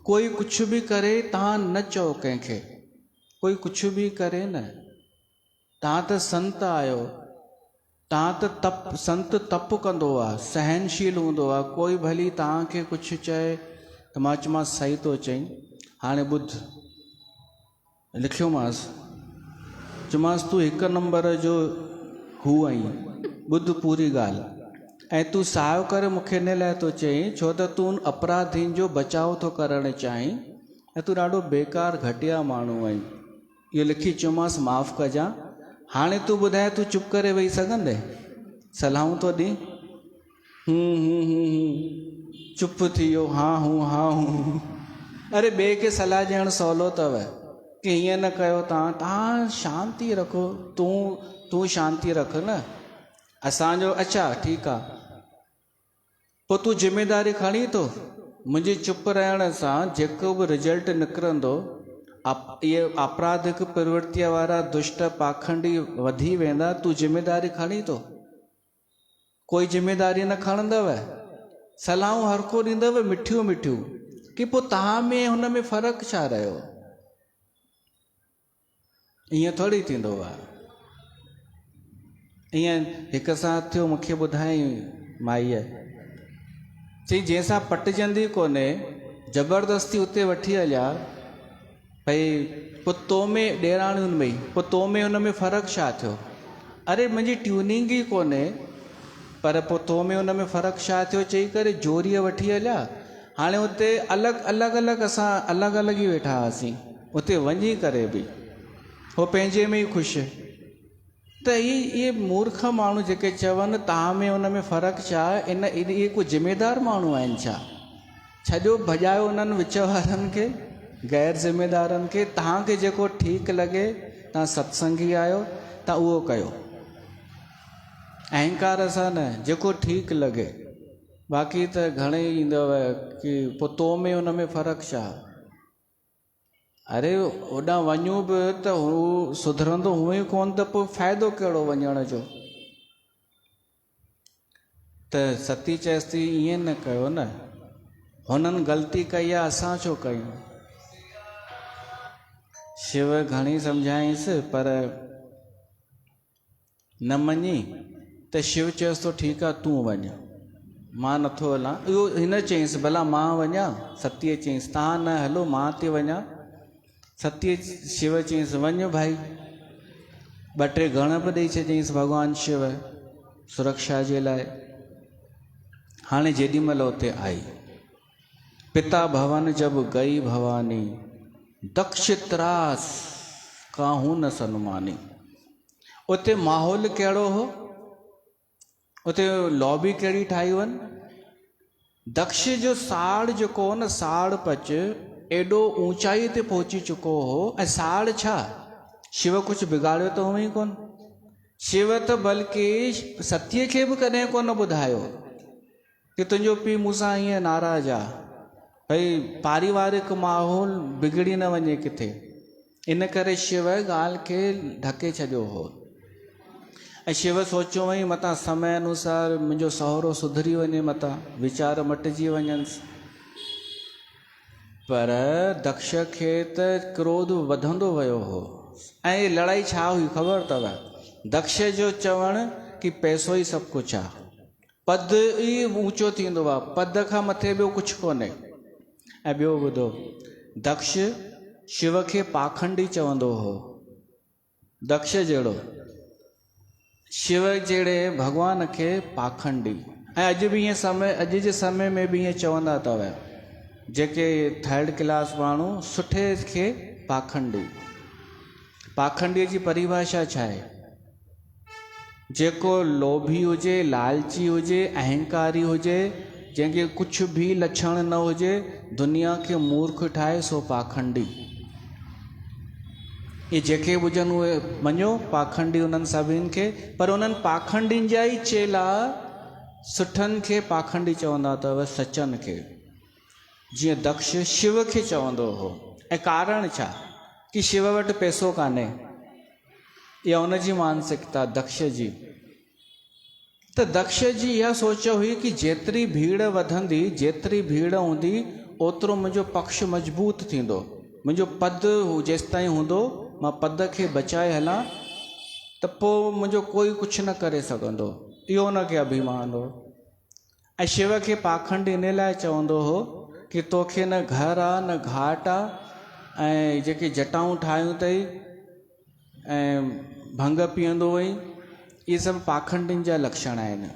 कोई कुझु बि करे तव्हां न चओ कंहिंखे कोई कुझु बि करे न तव्हां त संत आहियो तव्हां त संत तप कंदो आहे सहनशील हूंदो आहे कोई भली तव्हांखे कुझु चए त मां चयोमांसि सही थो चईं हाणे ॿुध लिखियोमांसि चयोमांसि तूं हिकु नंबर जो हू आहीं ॿुध पूरी ॻाल्हि ऐं तूं साहियो करे मूंखे इन लाइ थो चईं छो त तूं अपराधियुनि जो बचाव थो करणु चाहीं ऐं तूं ॾाढो बेकार घटिया माण्हू आहीं इहो लिखी चयोमांसि माफ़ु कजां हाणे तूं ॿुधाए तूं चुप करे वेही सघंदे सलाहूं थो ॾी चुप थी वियो हा हूं अरे ॿिए खे सलाह ॾियणु सवलो अथव कि हीअं न कयो तव्हां शांती रखो तूं शांती रख न असांजो अच्छा ठीकु आहे पोइ तूं ज़िमेदारी खणी थो मुंहिंजे चुप रहण सां जेको बि रिजल्ट निकिरंदो इहे आपराधिक प्रवृत्तिअ वारा दुष्ट पाखंडी वधी वेंदा तूं ज़िमेदारी खणी थो कोई ज़िमेदारी न खणंदव सलाहूं हर को ॾींदव मिठियूं मिठियूं कि पोइ तव्हां में हुन में फ़र्क़ु छा रहियो। ईअं थोरी थींदो आहे ईअं हिकु साथ थियो मूंखे ॿुधाई माईअ चई जंहिंसां पटिजंदी कोन्हे ज़बरदस्ती उते वठी हलिया भई पोइ तो में ॾेराणियुनि में पोइ तो में हुन में फ़र्क़ु छा थियो अरे मुंहिंजी ट्यूनिंग ई कोन्हे पर पोइ तो में हुन में फ़र्क़ु छा थियो चई करे जोरीअ वठी हलिया हाणे उते अलॻि असां अलॻि ई वेठा हुआसीं उते वञी करे बि हो पंहिंजे में ई ख़ुशि त इहे मूर्ख माण्हू जेके चवनि तव्हां में हुन में फ़र्क़ु छा इहे को ज़िमेदार माण्हू आहिनि छा छॾियो भॼायो उन्हनि विच वारनि खे गैर ज़िमेदारनि खे तव्हांखे जेको ठीकु लॻे तव्हां सत्संगी आहियो तव्हां उहो कयो अहंकार सां न जेको ठीकु लॻे बाक़ी त घणेई ईंदव कि पोइ तो में हुन में फ़र्क़ु छा अरे होॾां वञूं बि त हू सुधरंदो हूअं ई कोन त पोइ फ़ाइदो कहिड़ो वञण जो त सती चएसि थी ईअं न कयो न हुननि ग़लती कई आहे असां छो कयूं शिव घणी सम्झाईंसि पर न मञी त शिव चयसि थो ठीकु आहे तूं वञ मां नथो हलां इहो हिन चयईंसि भला मां वञा सतीअ चयईंसि तव्हां न हलो मां थी वञा सतीअ शिव चयईंसि वञ भाई ॿ टे गण बि ॾेई छॾियईंसि भॻवानु शिव सुरक्षा जे लाइ। हाणे जेॾी महिल उते आई, पिता भवन जब गई भवानी, दक्ष त्रास काहू न सन्मानी। उते माहौल कहिड़ो हो, उते लॉबी कहिड़ी ठाही वञ। दक्ष जो साड़ जेको हो न, साड़ पच एॾो ऊंचाई ते पहुची चुको हो। ऐं साड़ छा, शिव कुझु बिगाड़ियो त हुअई कोन। शिव त बल्कि सतीअ खे बि कॾहिं कोन ॿुधायो कि तुंहिंजो पीउ मूंसां हीअं नाराज़ आहे, भई पारिवारिक माहौल बिगड़ी न वञे किथे। इन करे शिव ॻाल्हि खे ढके छॾियो हो। ऐं शिव सोचियो वई मतां समय अनुसार मुंहिंजो सहुरो सुधरी वञे, मतां वीचार मटिजी वञनिसि। पर दक्ष खे त क्रोध वधंदो वियो हो। ऐं लड़ाई छा हुई ख़बर अथव? दक्ष जो चवणु कि पैसो ई सभु कुझु आहे, पद ई ऊंचो थींदो आहे, पद खां मथे ॿियो कुझु कोन्हे। ऐं ॿियो ॿुधो, दक्ष शिव खे पाखंडी चवंदो हो। दक्ष जहिड़ो, शिव जहिड़े भॻवान खे पाखंडी। ऐं अॼु बि ईअं समय, अॼु जे समय में बि ईअं चवंदा अथव जेके थर्ड क्लास माण्हू, सुठे खे पाखंडी। पाखंडीअ जी परिभाषा छा आहे? जेको लोभी हुजे, लालची हुजे, अहंकारी हुजे, जंहिंखे कुझु बि लक्षण न हुजे, दुनिया खे मूर्ख ठाहे, सो पाखंडी। ये जेके हुजनि उहे मञो पाखंडी उन्हनि सभिनि खे। पर उन्हनि पाखंडियुनि जा ई चेला सुठनि खे पाखंडी चवंदा अथव, सचनि खे। जीअं दक्ष शिव खे चवंदो हो। ऐं कारण छा? कि शिव वटि पैसो कान्हे। इहा उन जी मानसिकता दक्ष जी। त दक्ष जी इहा सोच हुई कि जेतिरी भीड़ वधंदी, जेतिरी भीड़ हूंदी, ओतिरो मुंहिंजो पक्ष मज़बूत थींदो। मुंहिंजो पद जेसिताईं हूंदो, मां पद खे बचाए हलां, त पोइ मुंहिंजो कोई कुझु न करे सघंदो। इहो उनखे अभिमान हो। ऐं शिव खे पाखंडी इन लाइ चवंदो हो कि तोखे न घर आहे न घाट आहे, ऐं जेके जटाऊं ठाहियूं अथई ऐं भंग पीअंदो हुई, इहे सभु पाखंडियुनि जा लक्षण आहिनि।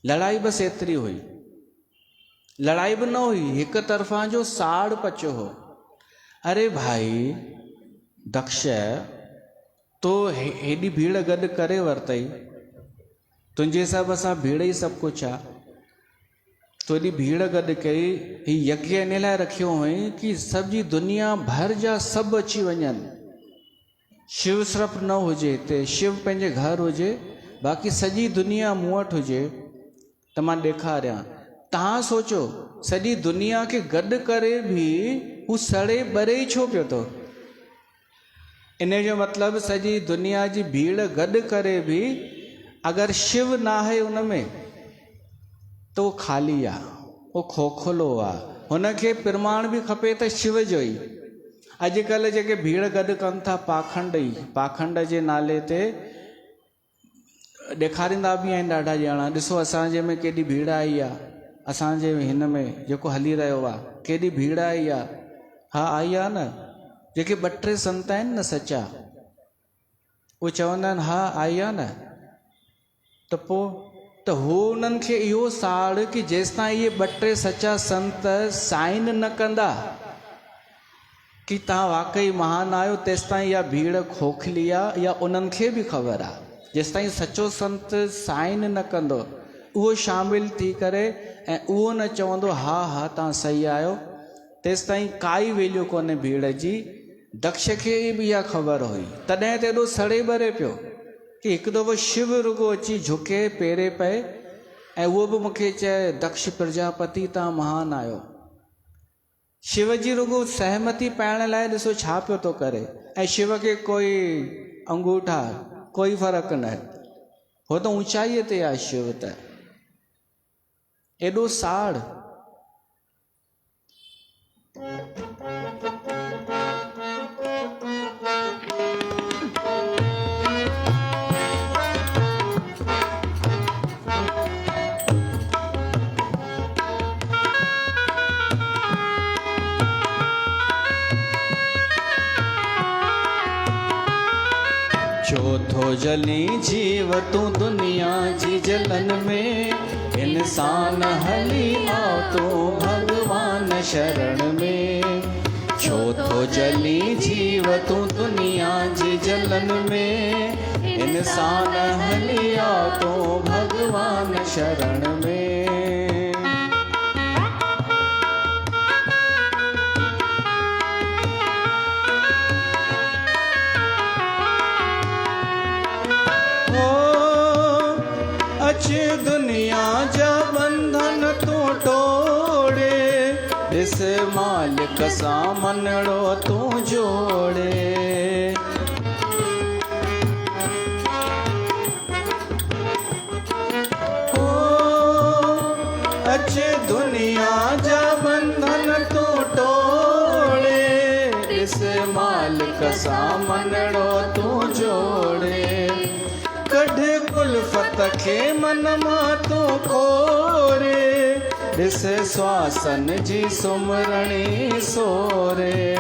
लड़ाई बसि एतिरी हुई। लड़ाई बि न हुई, हिकु तरफ़ां जो साड़ पचो हो। अरे भाई दक्ष, तो हेॾी भीड़ गॾु करे वरितई, तुंहिंजे हिसाब सां भीड़ ई सभु कुझु आहे। तो एॾी भीड़ गॾु कई, हीउ यज्ञ इन लाइ रखियो हुई कि सॼी दुनिया भर जा सभु अची वञनि। शिव सिर्फ़ु न हुजे हिते, शिव पंहिंजे घर हुजे, बाक़ी सॼी दुनिया मूं वटि हुजे, त मां ॾेखारियां। तव्हां सोचो, सॼी दुनिया खे गॾु करे बि हू सड़े ॿरे ई छो पियो थो? इन जो मतिलबु सॼी दुनिया जी भीड़ गॾु करे बि अगरि शिव न आहे उन में, त उहो ख़ाली आहे, उहो खोखलो आहे। हुनखे प्रमाण बि खपे त शिव जो ई। अॼुकल्ह जेके भीड़ गॾु कनि था पाखंड जे नाले ते, ॾेखारींदा बि आहिनि ॾाढा ॼणा। ॾिसो असांजे में केॾी भीड़ आई आहे, असांजे हिन में जेको हली रहियो आहे केॾी भीड़ आई आहे। हा आई आहे न। जेके 2-3 संत आहिनि न सचा, उहे चवंदा आहिनि हा आई आहे न। त पोइ त हू उन्हनि खे इहो साड़ कि जेसिताईं इहे 2-3 सचा संत साइन न कंदा कि तव्हां वाक़ई महान आहियो, तेसिताईं इहा भीड़ खोखली आहे, या उन्हनि खे बि ख़बर आहे। जेसिताईं सचो संत साइन न कंदो, उहो शामिल थी करे ऐं उहो न चवंदो हा हा तव्हां सही आहियो, तेसिताईं काई वैल्यू कोन्हे भीड़ जी। दक्ष खे बि इहा ख़बर हुई, तॾहिं त एॾो सड़े ॿरे पियो कि हिकु दफ़ो शिव रुगो अची झुके पेरे पए, ऐं उहो बि मूंखे चए दक्ष प्रजापति तव्हां महान आहियो। शिव जी रुगो सहमति पाइण लाइ ॾिसो छा पियो थो करे। ऐं शिव खे कोई अंगूठा, कोई फ़र्क़ु न, हो त ऊंचाईअ ते आहे शिव। त एॾो साड़। चौथो जली जीव तू दुनिया जी जलन में, इंसान हली आओ तू भगवान शरण में। चौथो जली जीव तू दुनिया जी जलन में, इंसान हली आओ तू भगवान शरण में। अच्छी दुनिया जा बंधन तू तोड़े, इस मालिक सा मनड़ो तू जोड़े। ओ अच्छी दुनिया जा बंधन तू तोड़े, इस मालिक सा मनड़ो तू जोड़े। कढ कुलफत खे मन मां तू खोरे, ॾिस स्वासन जी सुमरणी सोरे।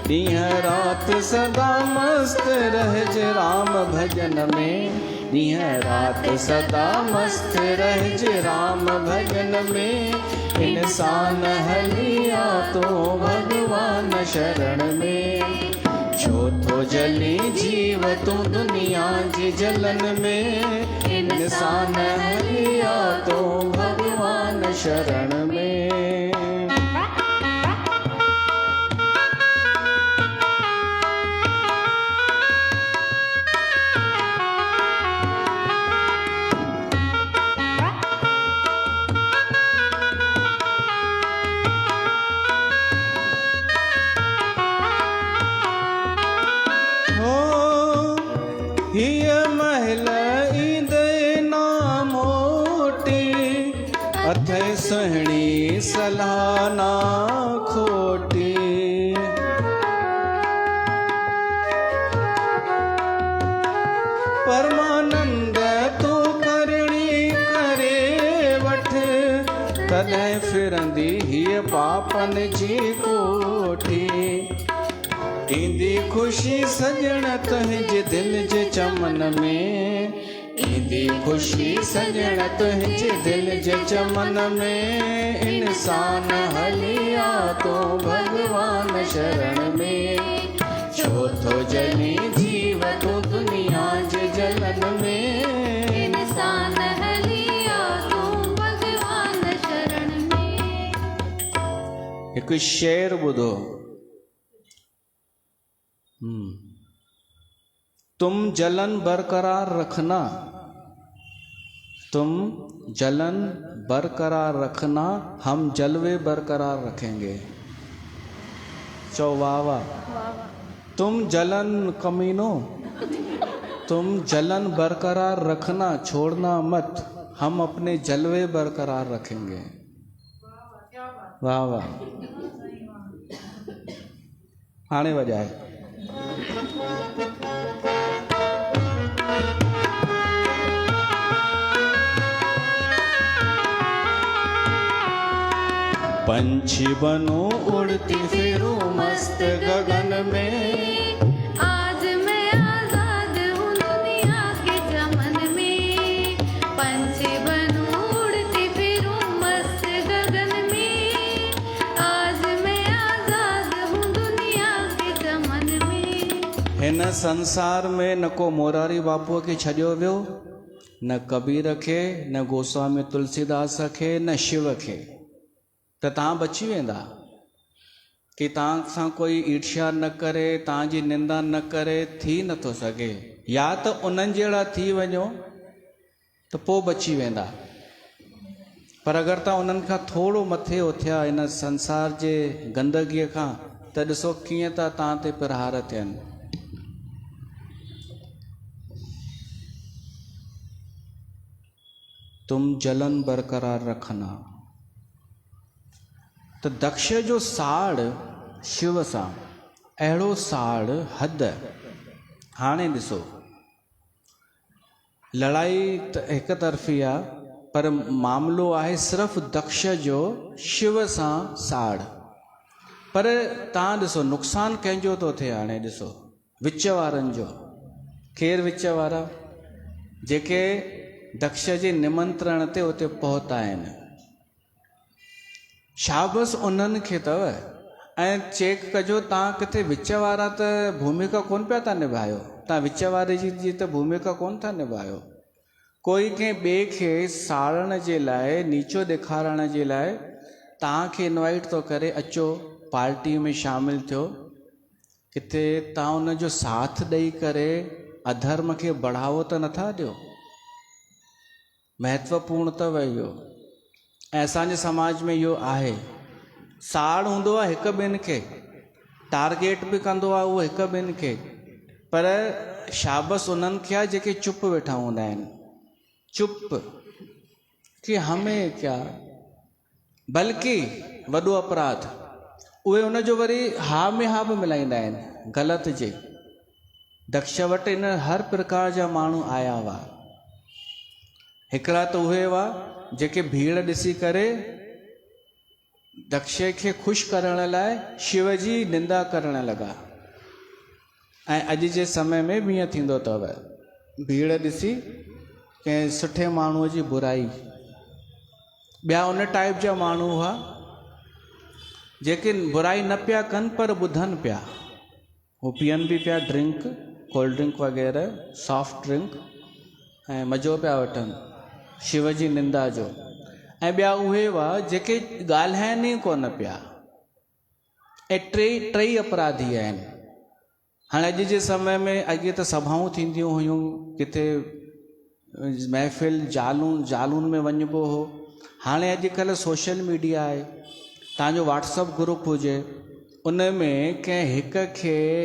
ॾींहं राति सदा मस्त रहज राम भजन में, ॾींहं राति सदा मस्त रहज राम भजन में। इंसान हली आ तो भगवान शरण में। चौथो जली जीव तू दुनिया जी जलन में, इंसान हली आ तो भगवान शरण में। हिय महल ईंदे ना मोटी, अथई सुहिणी सलाह ना खोटी। परमानंद तू करणी करे वठ, तॾहिं फिरंदी हीअ पापन जी कोठी। ईंदी ख़ुशी सजण तुंहिंजे दिलि जे चमन में, ईंदी ख़ुशी सजण तुंहिंजे दिलि जे चमन में। इंसान हली आ तो भगवान शरण में। चौथो जली जीव तू दुनिया जे जलन में, इंसान हली आ तो भगवान शरण में। हिकु शेर ॿुधो। तुम जलन बरकरार रखना, तुम जलन बरकरार रखना, हम जलवे बरकरार रखेंगे। चो वाह वाह। तुम जलन कमीनो, तुम जलन बरकरार रखना, छोड़ना मत, हम अपने जलवे बरकरार रखेंगे। वाह वाह। हाणे वजाए। पंछी बनो उड़ती फिरूं मस्त गगन में, आज मैं आजाद हूँ दुनिया के चमन में। पंछी बनूं उड़ती फिरूं मस्त गगन में, आज मैं आजाद हूँ दुनिया के चमन में। हिन संसार में न को मोरारी बापूअ खे छॾियो वियो, न कबीर खे, न गोस्वामी तुलसीदास खे, न शिव खे। त तव्हां बची वेंदा कि तव्हां सां कोई ईर्ष्या न करे, तव्हांजी निंदा न करे, थी नथो सघे। या त उन्हनि जहिड़ा थी वञो त पोइ बची वेंदा, पर अगरि तव्हां उन्हनि खां थोरो मथे उथिया हिन संसार जे गंदगीअ खां, त ॾिसो कीअं था तव्हां ते प्रहार थियनि। तुम जलन बरकरार रखना। त दक्ष जो साड़ शिव सां अहिड़ो साड़ हद। हाणे ॾिसो, लड़ाई त हिकु तरफ़ी आहे, पर मामिलो आहे सिर्फ़ु दक्ष जो शिव सां साड़। पर तव्हां ॾिसो नुक़सानु कंहिंजो थो थिए। हाणे ॾिसो विच वारनि जो, केर विच वारा जेके दक्ष जे निमंत्रण ते उते पहुता आहिनि। शाबस उन्हनि खे अथव। ऐं चेक कजो तव्हां किथे विच वारा त भूमिका कोन पिया था निभायो, तव्हां विच वारे जी त भूमिका कोन था निभायो। कोई कंहिं ॿिए खे साड़ण जे लाइ, नीचो ॾेखारण जे लाइ तव्हांखे इनवाइट थो करे, अचो पार्टी में शामिल थियो। किथे तव्हां उन जो साथ ॾेई करे अधर्म खे बढ़ावो त नथा ॾियो। महत्वपूर्ण अथव इहो। ऐं असांजे समाज में इहो आहे। साड़ हूंदो आहे हिकु ॿिनि खे, टारगेट बि कंदो आहे उहो हिकु ॿिनि खे, पर शाबस उन्हनि खे आहे जेके चुप वेठा हूंदा आहिनि। चुप कि हमें क्या, बल्कि वॾो अपराध उहे उनजो वरी हा में हा बि मिलाईंदा आहिनि ग़लति जे। दक्ष वटि इन हर प्रकार जा माण्हू आया हुआ। हिकिड़ा त उहे हुआ जेके भीड़ ॾिसी करे दक्ष खे ख़ुशि करण लाइ शिव जी निंदा करण लॻा। ऐं अॼु जे समय में बि ईअं थींदो अथव, भीड़ ॾिसी कंहिं सुठे माण्हूअ जी बुराई। ॿिया उन टाइप जा माण्हू हुआ जेके बुराई न पिया कनि पर ॿुधनि पिया। उहो पीअनि बि पिया ड्रिंक, कोल्ड ड्रिंक वग़ैरह, सॉफ्ट ड्रिंक, ऐं मज़ो पिया वठनि शिव जी निंदा जो। ऐं ॿिया उहे हुआ जेके ॻाल्हाइनि ई कोन पिया। ऐं टई अपराधी आहिनि। हाणे अॼु जे समय में, अॻे त सभाऊं थींदियूं हुयूं, किथे महफ़िल जालून में वञिबो हो। हाणे अॼुकल्ह सोशल मीडिया आहे। तव्हांजो व्हाट्सअप ग्रुप हुजे, उन में कंहिं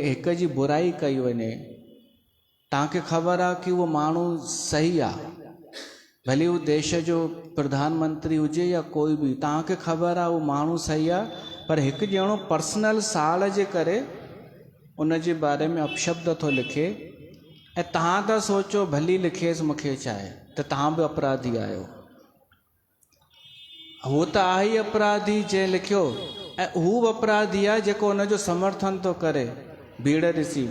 हिक जी बुराई कई वञे, तव्हांखे ख़बर आहे कि उहो माण्हू सही आहे, भले उहो देश जो प्रधानमंत्री हुजे या कोई बि, तव्हांखे ख़बर आहे उहो माण्हू सही आहे, पर हिकु ॼणो पर्सनल साड़ जे करे उन जे बारे में अपशब्द थो लिखे। ऐं तव्हां था सोचो भली लिखेसि मूंखे छा आहे, त तव्हां बि अपराधी आहियो। हू त आहे ई अपराधी जंहिं लिखियो, ऐं हू बि अपराधी आहे जेको हुनजो समर्थन थो करे भीड़ ॾिसी,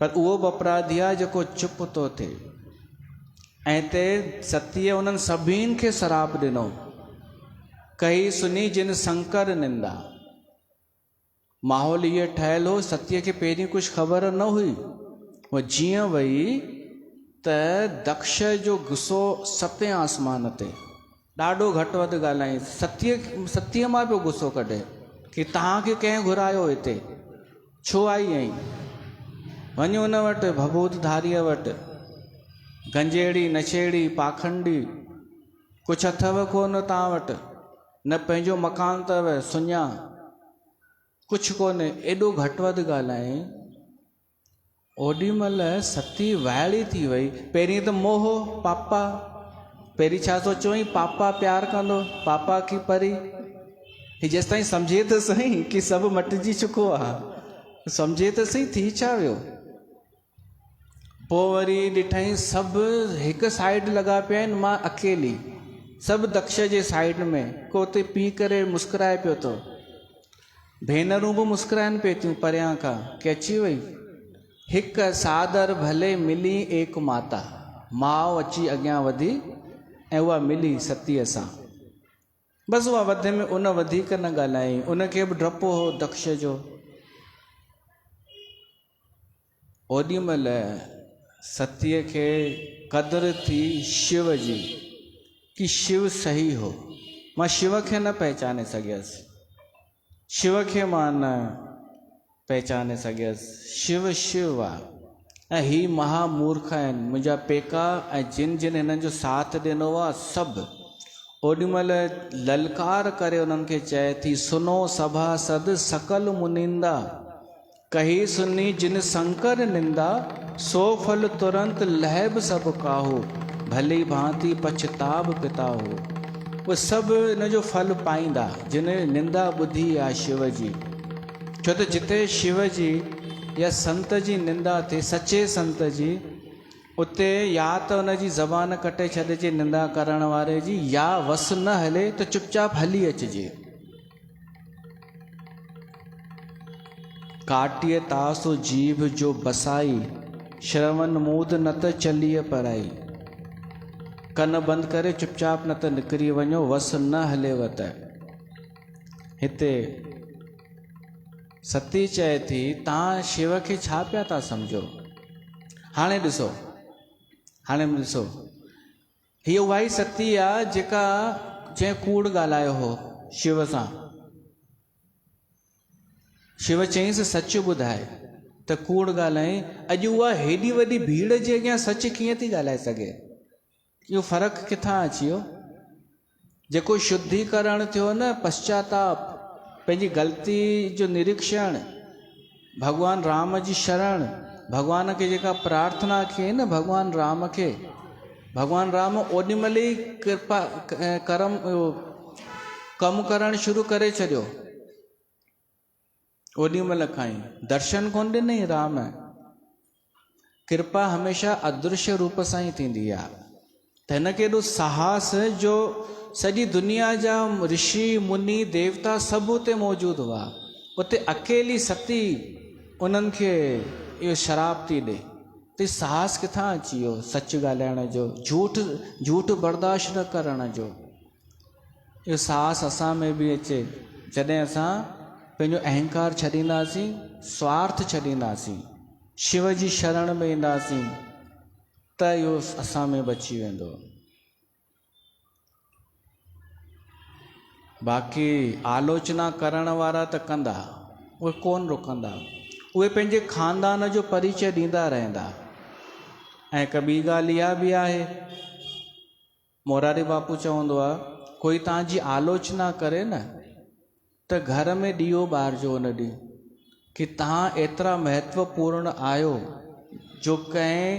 पर उहो बि अपराधी आहे जेको चुप थो थिए। ऐं ते सतीअ उन्हनि सभिनि खे शराप ॾिनो, कई सुनी जिन शंकर निंदा। माहौल इहो ठहियलु हो, सतीअ खे पहिरीं कुझु ख़बर न हुई। उहा जीअं वई त दक्ष जो गुस्सो सतें आसमान ते, ॾाढो घटि वधि ॻाल्हाई। सतीअ मां पियो गुस्सो कढे कि तव्हांखे कंहिं घुरायो हिते, छो आई आहीं? वञो हुन वटि, भभूतधारीअ वटि। गंजेड़ी, नशेड़ी, पाखंडी, कुझु अथव कोन तव्हां वटि, न पंहिंजो मकान अथव, सुञा कुझु कोन्हे। एॾो घटि वधि ॻाल्हाई। ओॾी महिल सती वाइड़ी थी वई। पहिरीं त मोह, पापा, पहिरीं छा सोचियो पापा प्यार कंदो, पापा की परी। ही जेसि ताईं सम्झे त सही कि सभु मटिजी चुको आहे, सम्झे त सही थी छा वियो। पोइ वरी ॾिठई सभु हिकु साइड लॻा पिया आहिनि, मां अकेली, सभु दक्ष जे साइड में। को उते पी करे मुस्कुराए पियो थो, भेनरूं बि मुस्कुराइनि पिए थियूं परियां खां कि अची वई। हिकु सादर भले मिली एक माता, माउ अची अॻियां वधी ऐं उहा मिली सतीअ सां। बसि उहा वधि में उन वधीक न ॻाल्हाई। उनखे बि डपु हो दक्ष जो। ओॾी महिल सतीअ खे क़दुरु थी शिव जी कि शिव सही हो। मां शिव खे न पहचाने सघियसि, शिव खे मां न पहचाने सघियसि। शिव शिव आहे ऐं ही महामूर्ख आहिनि। मुंहिंजा पेका ऐं जिन हिननि जो साथ ॾिनो आहे सभु। ओॾी महिल ललकार करे उन्हनि खे चए थी, सुनो सभासद सकल मुनिंदा, कही सुनी जिन शंकर निंदा, सो फल तुरंत लहब सभु काहू, भली भांति पछताब पिता हो। उहे सभु इन जो फल पाईंदा जिन निंदा ॿुधी आहे शिव जी। छो त जिते शिव जी या संत जी निंदा थिए, सचे संत जी, उते या त उन जी ज़बान कटे छॾिजे निंदा करण वारे जी, या वस न हले त चुपचाप हली अचिजे। काटीअ तासु जीभ जो बसाई, श्रवण मूद न त चलीअ पराई। कन बंदि करे चुपचाप न त निकिरी वञो, वस न हलेव त। हिते सती चए थी तव्हां शिव खे छा पिया था सम्झो। हाणे ॾिसो हीअ उहा ई सती आहे जेका जंहिं कूड़ ॻाल्हायो हो शिव सां। शिव चईंसि सच ॿुधाए त कूड़ ॻाल्हाई। अॼु उहा हेॾी वॾी भीड़ जे अॻियां सच कीअं थी ॻाल्हाए सघे। इहो फ़र्क़ु किथां अची वियो। जेको शुद्धीकरण थियो न, पश्चाताप, पंहिंजी ग़लती जो निरीक्षण, भॻवान राम जी शरण, भॻवान खे जेका प्रार्थना कई न भॻवान राम खे, भॻवान राम ओॾी महिल ई कृपा कमु करणु शुरू करे छॾियो। ओॾी महिल खां ई दर्शन कोन ॾिनई राम। कृपा हमेशह अदृश्य रूप सां ई थींदी आहे। त हिनखे एॾो साहस जो सॼी दुनिया जा ऋषि मुनि देवता सभु उते मौजूदु हुआ। उते अकेली सती उन्हनि खे इहो श्राप थी ॾे। त साहस किथां अची वियो सच ॻाल्हाइण जो, झूठ बर्दाश्त न करण जो। इहो साहस असां में बि अचे जॾहिं असां पंहिंजो अहंकार छॾींदासीं, स्वार्थ छॾींदासीं, शिव जी शरण में ईंदासीं, त इहो असां में बची वेंदो। बाक़ी आलोचना करण वारा त कंदा, उहे कोन रुकंदा। उहे पंहिंजे ख़ानदान जो परिचय ॾींदा रहंदा। ऐं हिकु ॿी ॻाल्हि इहा बि आहे, मोरारी बापू चवंदो आहे कोई तव्हांजी आलोचना करे न त घर में ॾीओ ॿारिजो उन ॾींहुं कि तव्हां एतिरा महत्वपूर्ण आहियो जो कंहिं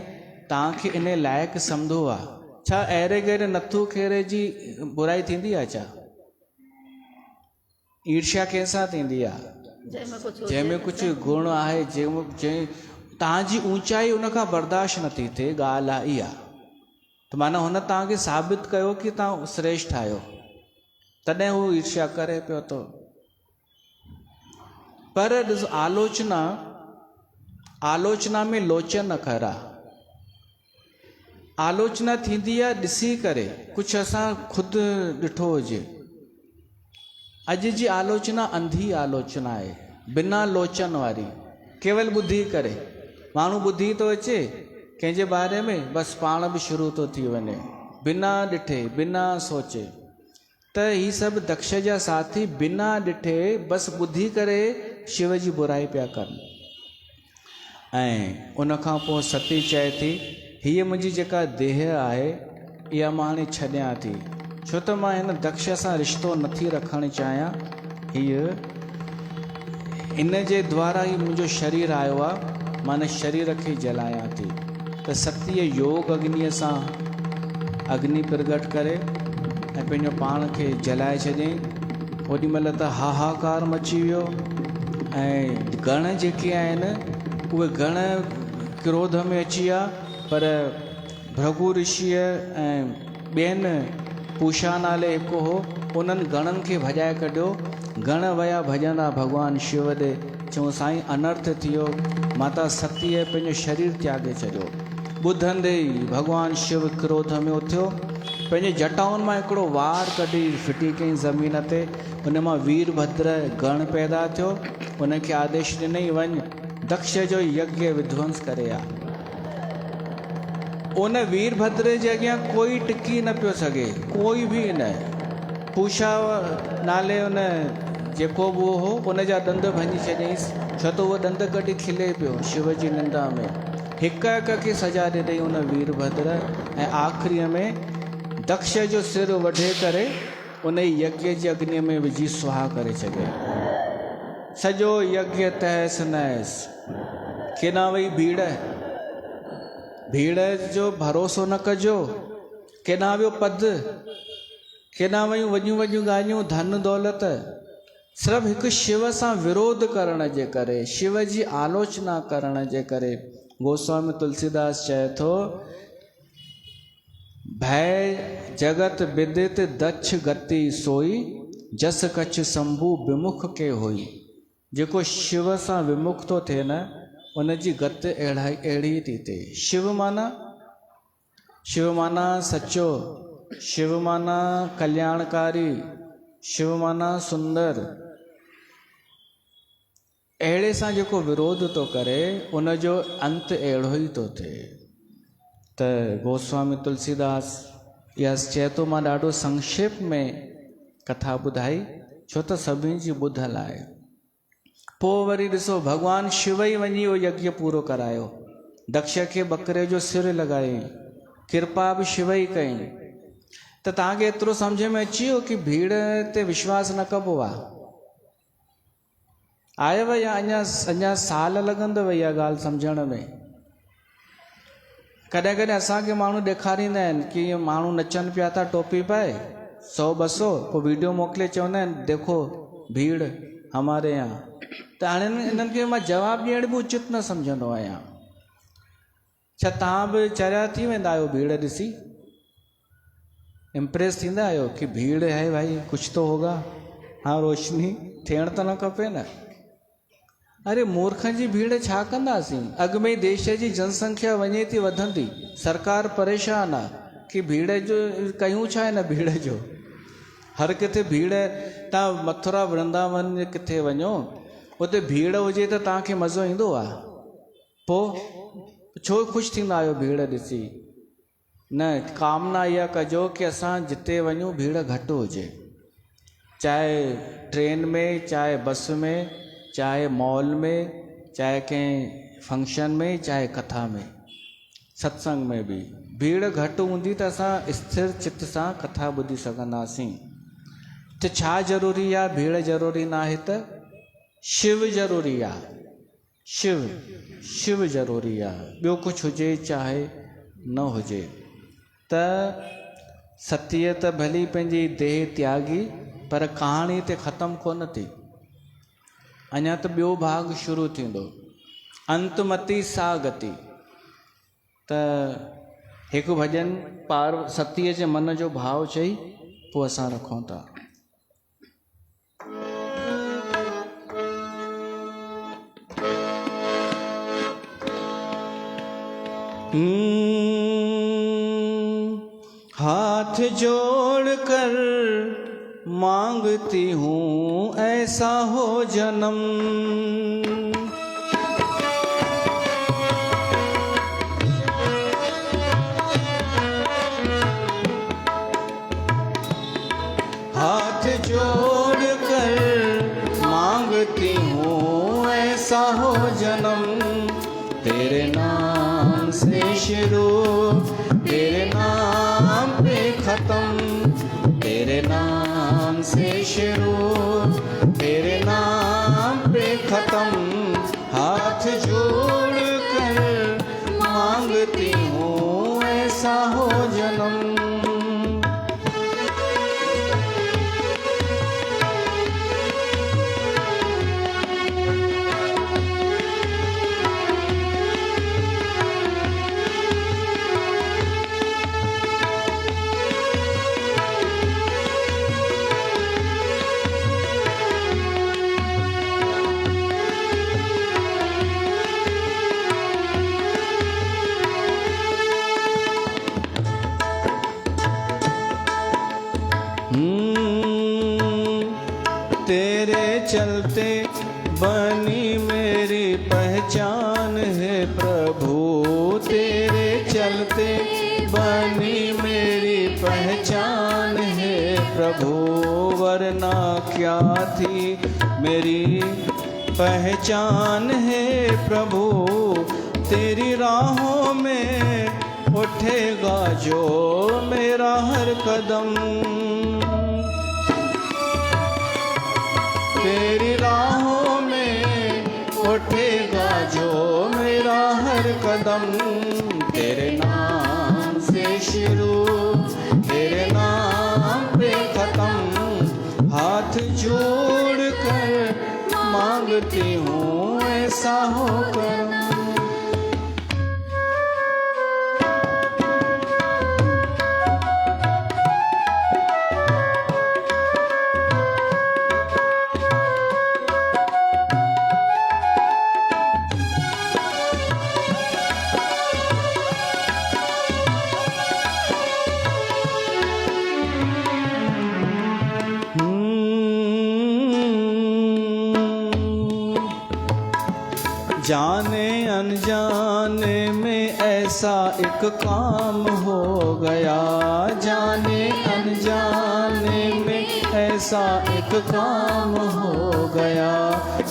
तव्हांखे इन लाइक़ु सम्झो आहे। छा अहिड़े गहिड़े नथू खेरे जी बुराई थींदी आहे छा? ईर्ष्या कंहिंसां थींदी आहे? जंहिंमें कुझु गुण आहे, जंहिं तव्हांजी ऊंचाई उनखां बर्दाश्त नथी थिए, ॻाल्हि आहे इहा। त माना हुन तव्हांखे साबित कयो कि तव्हां श्रेष्ठ आहियो, तॾहिं हू ईर्ष्या करे पियो थो। पर ॾिस, आलोचना में लोचन न करा। आलोचना थींदी आहे ॾिसी करे, कुझु असां ख़ुदि ॾिठो हुजे। अॼु जी आलोचना अंधी आलोचना आहे, बिना लोचन वारी, केवल ॿुधी करे। माण्हू ॿुधी थो अचे कंहिंजे बारे में, बसि पाण बि शुरू थो थी वञे, बिना ॾिठे, बिना सोचे। त ही सभु दक्ष जा साथी बिना ॾिठे बसि ॿुधी करे शिव जी बुराई पिया कनि। ऐं उनखां पोइ सती चए थी हीअ मुंहिंजी जेका देह आहे इहा मां हाणे छॾियां थी, छो त मां हिन दक्ष सां रिश्तो नथी रखणु चाहियां। हीअ इन जे द्वारा ई मुंहिंजो शरीर आयो आहे, मां हिन शरीर खे जलायां थी। त सतीअ योग अग्नीअ सां अग्नि प्रगट करे ऐं पंहिंजो पाण खे जलाए छॾियईं। ओॾी महिल त हाहाकार मची वियो ऐं गण जेके आहिनि उहे गण क्रोध में अची विया। पर भृगु ऋषिअ ऐं ॿियनि पूषा नाले हिकु हो, उन्हनि गणनि खे भॼाए कढियो। गण विया भॼंदा भॻवानु शिव ॾे, चऊं साईं अनर्थ थी वियो, माता सतीअ पंहिंजो शरीर त्यागे छॾियो। ॿुधंदे ई भॻवानु शिव क्रोध में उथियो, पंहिंजे जटाउनि मां हिकिड़ो वार कढी फिटी कयईं ज़मीन ते। उन मां वीरभद्र गण पैदा थियो। उनखे आदेश ॾिनई वञ दक्ष जो यज्ञ विध्वंस करे आ। उन वीरभद्र जे अॻियां कोई टिकी न पियो सघे, कोई बि न। पूषा नाले उन जेको बि हो उन जा ॾंद भञी छॾियईंसि, छो त उहो ॾंद कढी खिले पियो शिव जी निंदा में। हिक हिक खे सजा ॾिनई उन वीरभद्र, ऐं आख़िरीअ में दक्ष जो सिर वढे करे उन यज्ञ जी अग्नि में विझी सुहा करे छॾियो। सॼो यज्ञ तहस नहस। केॾां वई भीड़, भीड़ जो भरोसो न कजो। केॾां वियो पद, केॾां वयूं वॾियूं वॾियूं ॻाल्हियूं, धन दौलत, सिर्फ़ु हिकु शिव सां विरोध करण जे करे, शिव जी आलोचना करण जे करे। गोस्वामी तुलसीदास चए थो भय जगत विदित दक्ष गति सोई, जस कछ शंभु विमुख के होई। जेको शिव सां विमुख थो थिए न, उन जी गत अहिड़ी थी थिए। शिव माना सचो, शिव माना कल्याणकारी, शिव माना सुंदर। अहिड़े सां जेको विरोध थो करे उन जो अंत अहिड़ो ई थो थिए। त गोस्वामी तुलसीदास इहा चए थो, मां ॾाढो संक्षेप में कथा ॿुधाई छो त सभिनी जी ॿुधल आहे। पोइ वरी ॾिसो भॻवानु शिव ई वञी उहो यज्ञ पूरो करायो, दक्ष खे बकरे जो सिर लॻाई, कृपा बि शिव ई कई। त तव्हांखे एतिरो सम्झ में अची वियो कि भीड़ ते विश्वास न कबो आहे। आयव या अञा साल लॻंदव इहा ॻाल्हि सम्झण में। कॾहिं कॾहिं असांखे माण्हू ॾेखारींदा आहिनि कि इहे माण्हू नचनि पिया था टोपी पाए 100-200, पोइ वीडियो मोकिले चवंदा आहिनि देखो भीड़ हमारे यहाँ। त हाणे इन्हनि खे मां जवाबु ॾियण बि उचित न सम्झंदो आहियां। छा तव्हां बि चरिया थी वेंदा आहियो भीड़ ॾिसी? इम्प्रेस थींदा आहियो कि भीड़ है भाई कुछ तो होगा, हाँ रोशनी थियण त न खपे न। अरे मूर्खनि जी भीड़ छा कंदासीं? अॻु में ई देश जी जनसंख्या वञे थी वधंदी, सरकार परेशान आहे कि भीड़ जो कयूं छा आहे न भीड़ जो। हर किथे भीड़, तव्हां मथुरा वृंदावन किथे वञो उते भीड़ हुजे त तव्हांखे मज़ो ईंदो आहे? पोइ छो ख़ुशि थींदा आहियो भीड़ ॾिसी? न, कामना इहा कजो कि असां जिते वञूं भीड़ घटि हुजे, चाहे ट्रेन में, चाहे बस में, चाहे मॉल में, चाहे कंहिं फंक्शन में, चाहे कथा में, सत्संग में बि भीड़ घटि हूंदी त असां स्थिर चित्त सां कथा ॿुधी सघंदासीं। त छा ज़रूरी आहे? भीड़ ज़रूरी न आहे त शिव ज़रूरी आहे। शिव ज़रूरी आहे, ॿियो कुझु हुजे चाहे न हुजे। त सतीअ त भली पंहिंजी देह त्यागी, पर कहाणी ते ख़तमु कोन थी, अञा त ॿियो भाग शुरू थींदो, अंतमती सा गति। त हिकु भॼन सतीअ जे मन जो भाव चई पोइ असां रखूं था। हाथ जोड़ कर मांगती हूँ ऐसा हो जन्म, हाथ जोड़ कर मांगती हूँ ऐसा हो जन्म। तेरे नाम से शुरू, तेरे नाम पे खत्म, तेरे नाम से शुरू, तेरे नाम पे खत्म। हाथ जोड़ कर मांगती हूँ ऐसा हो जन्म। तेरे चलते बनी मेरी पहचान है प्रभु, तेरे चलते बनी मेरी पहचान है प्रभु। वरना क्या थी मेरी पहचान है प्रभु। तेरी राहों में उठेगा जो मेरा हर कदम, तेरी राहों में उठेगा जो मेरा हर कदम। तेरे नाम से शुरू, तेरे नाम पे खत्म। हाथ जोड़ कर मांगती हूँ ऐसा हो करम। जाने अनजाने में ऐसा एक काम हो गया, जाने अनजाने में ऐसा एक काम हो गया।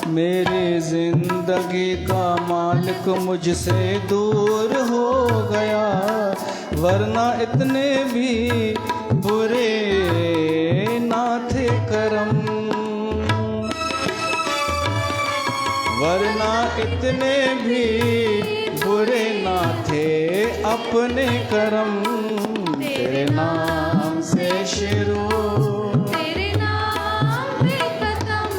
मेरी जिंदगी का मालिक मुझसे दूर हो गया, वरना इतने भी बुरे ना थे करम, वरना इतने भी बुरे ना थे अपने करम। तेरे नाम से शुरू, तेरे नाम पे खत्म,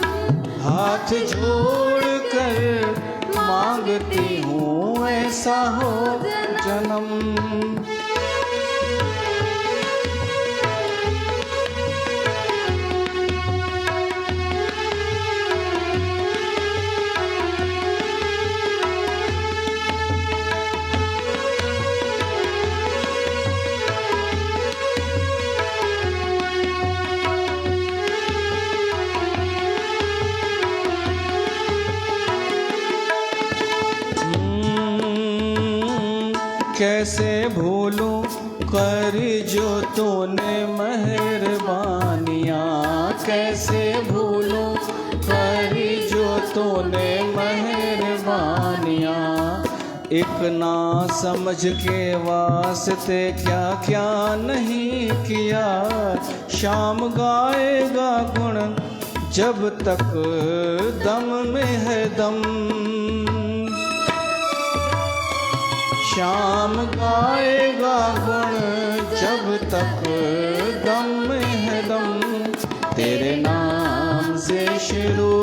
हाथ जोड़ कर मांगती हूँ ऐसा हो जन्म। कैसे भूलूं करी जो तूने मेहरबानियाँ, कैसे भूलूं करी जो तूने मेहरबानियाँ। एक ना समझ के वास्ते क्या क्या नहीं किया, शाम गाएगा गुण जब तक दम में है दम, शाम गाएगा गुण जब तक दम में है दम। तेरे नाम से शुरू,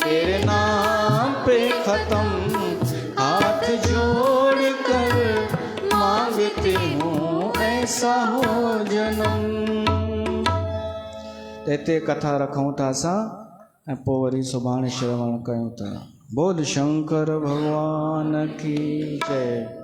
तेरे नाम पे खत्म, हाथ जोड़ कर मांगती हूँ ऐसा हो जन्म। तेते कथा रखूं था असां ऐं पोइ वरी सुभाणे श्रवण कयूं था। बोध शंकर भगवान की जय।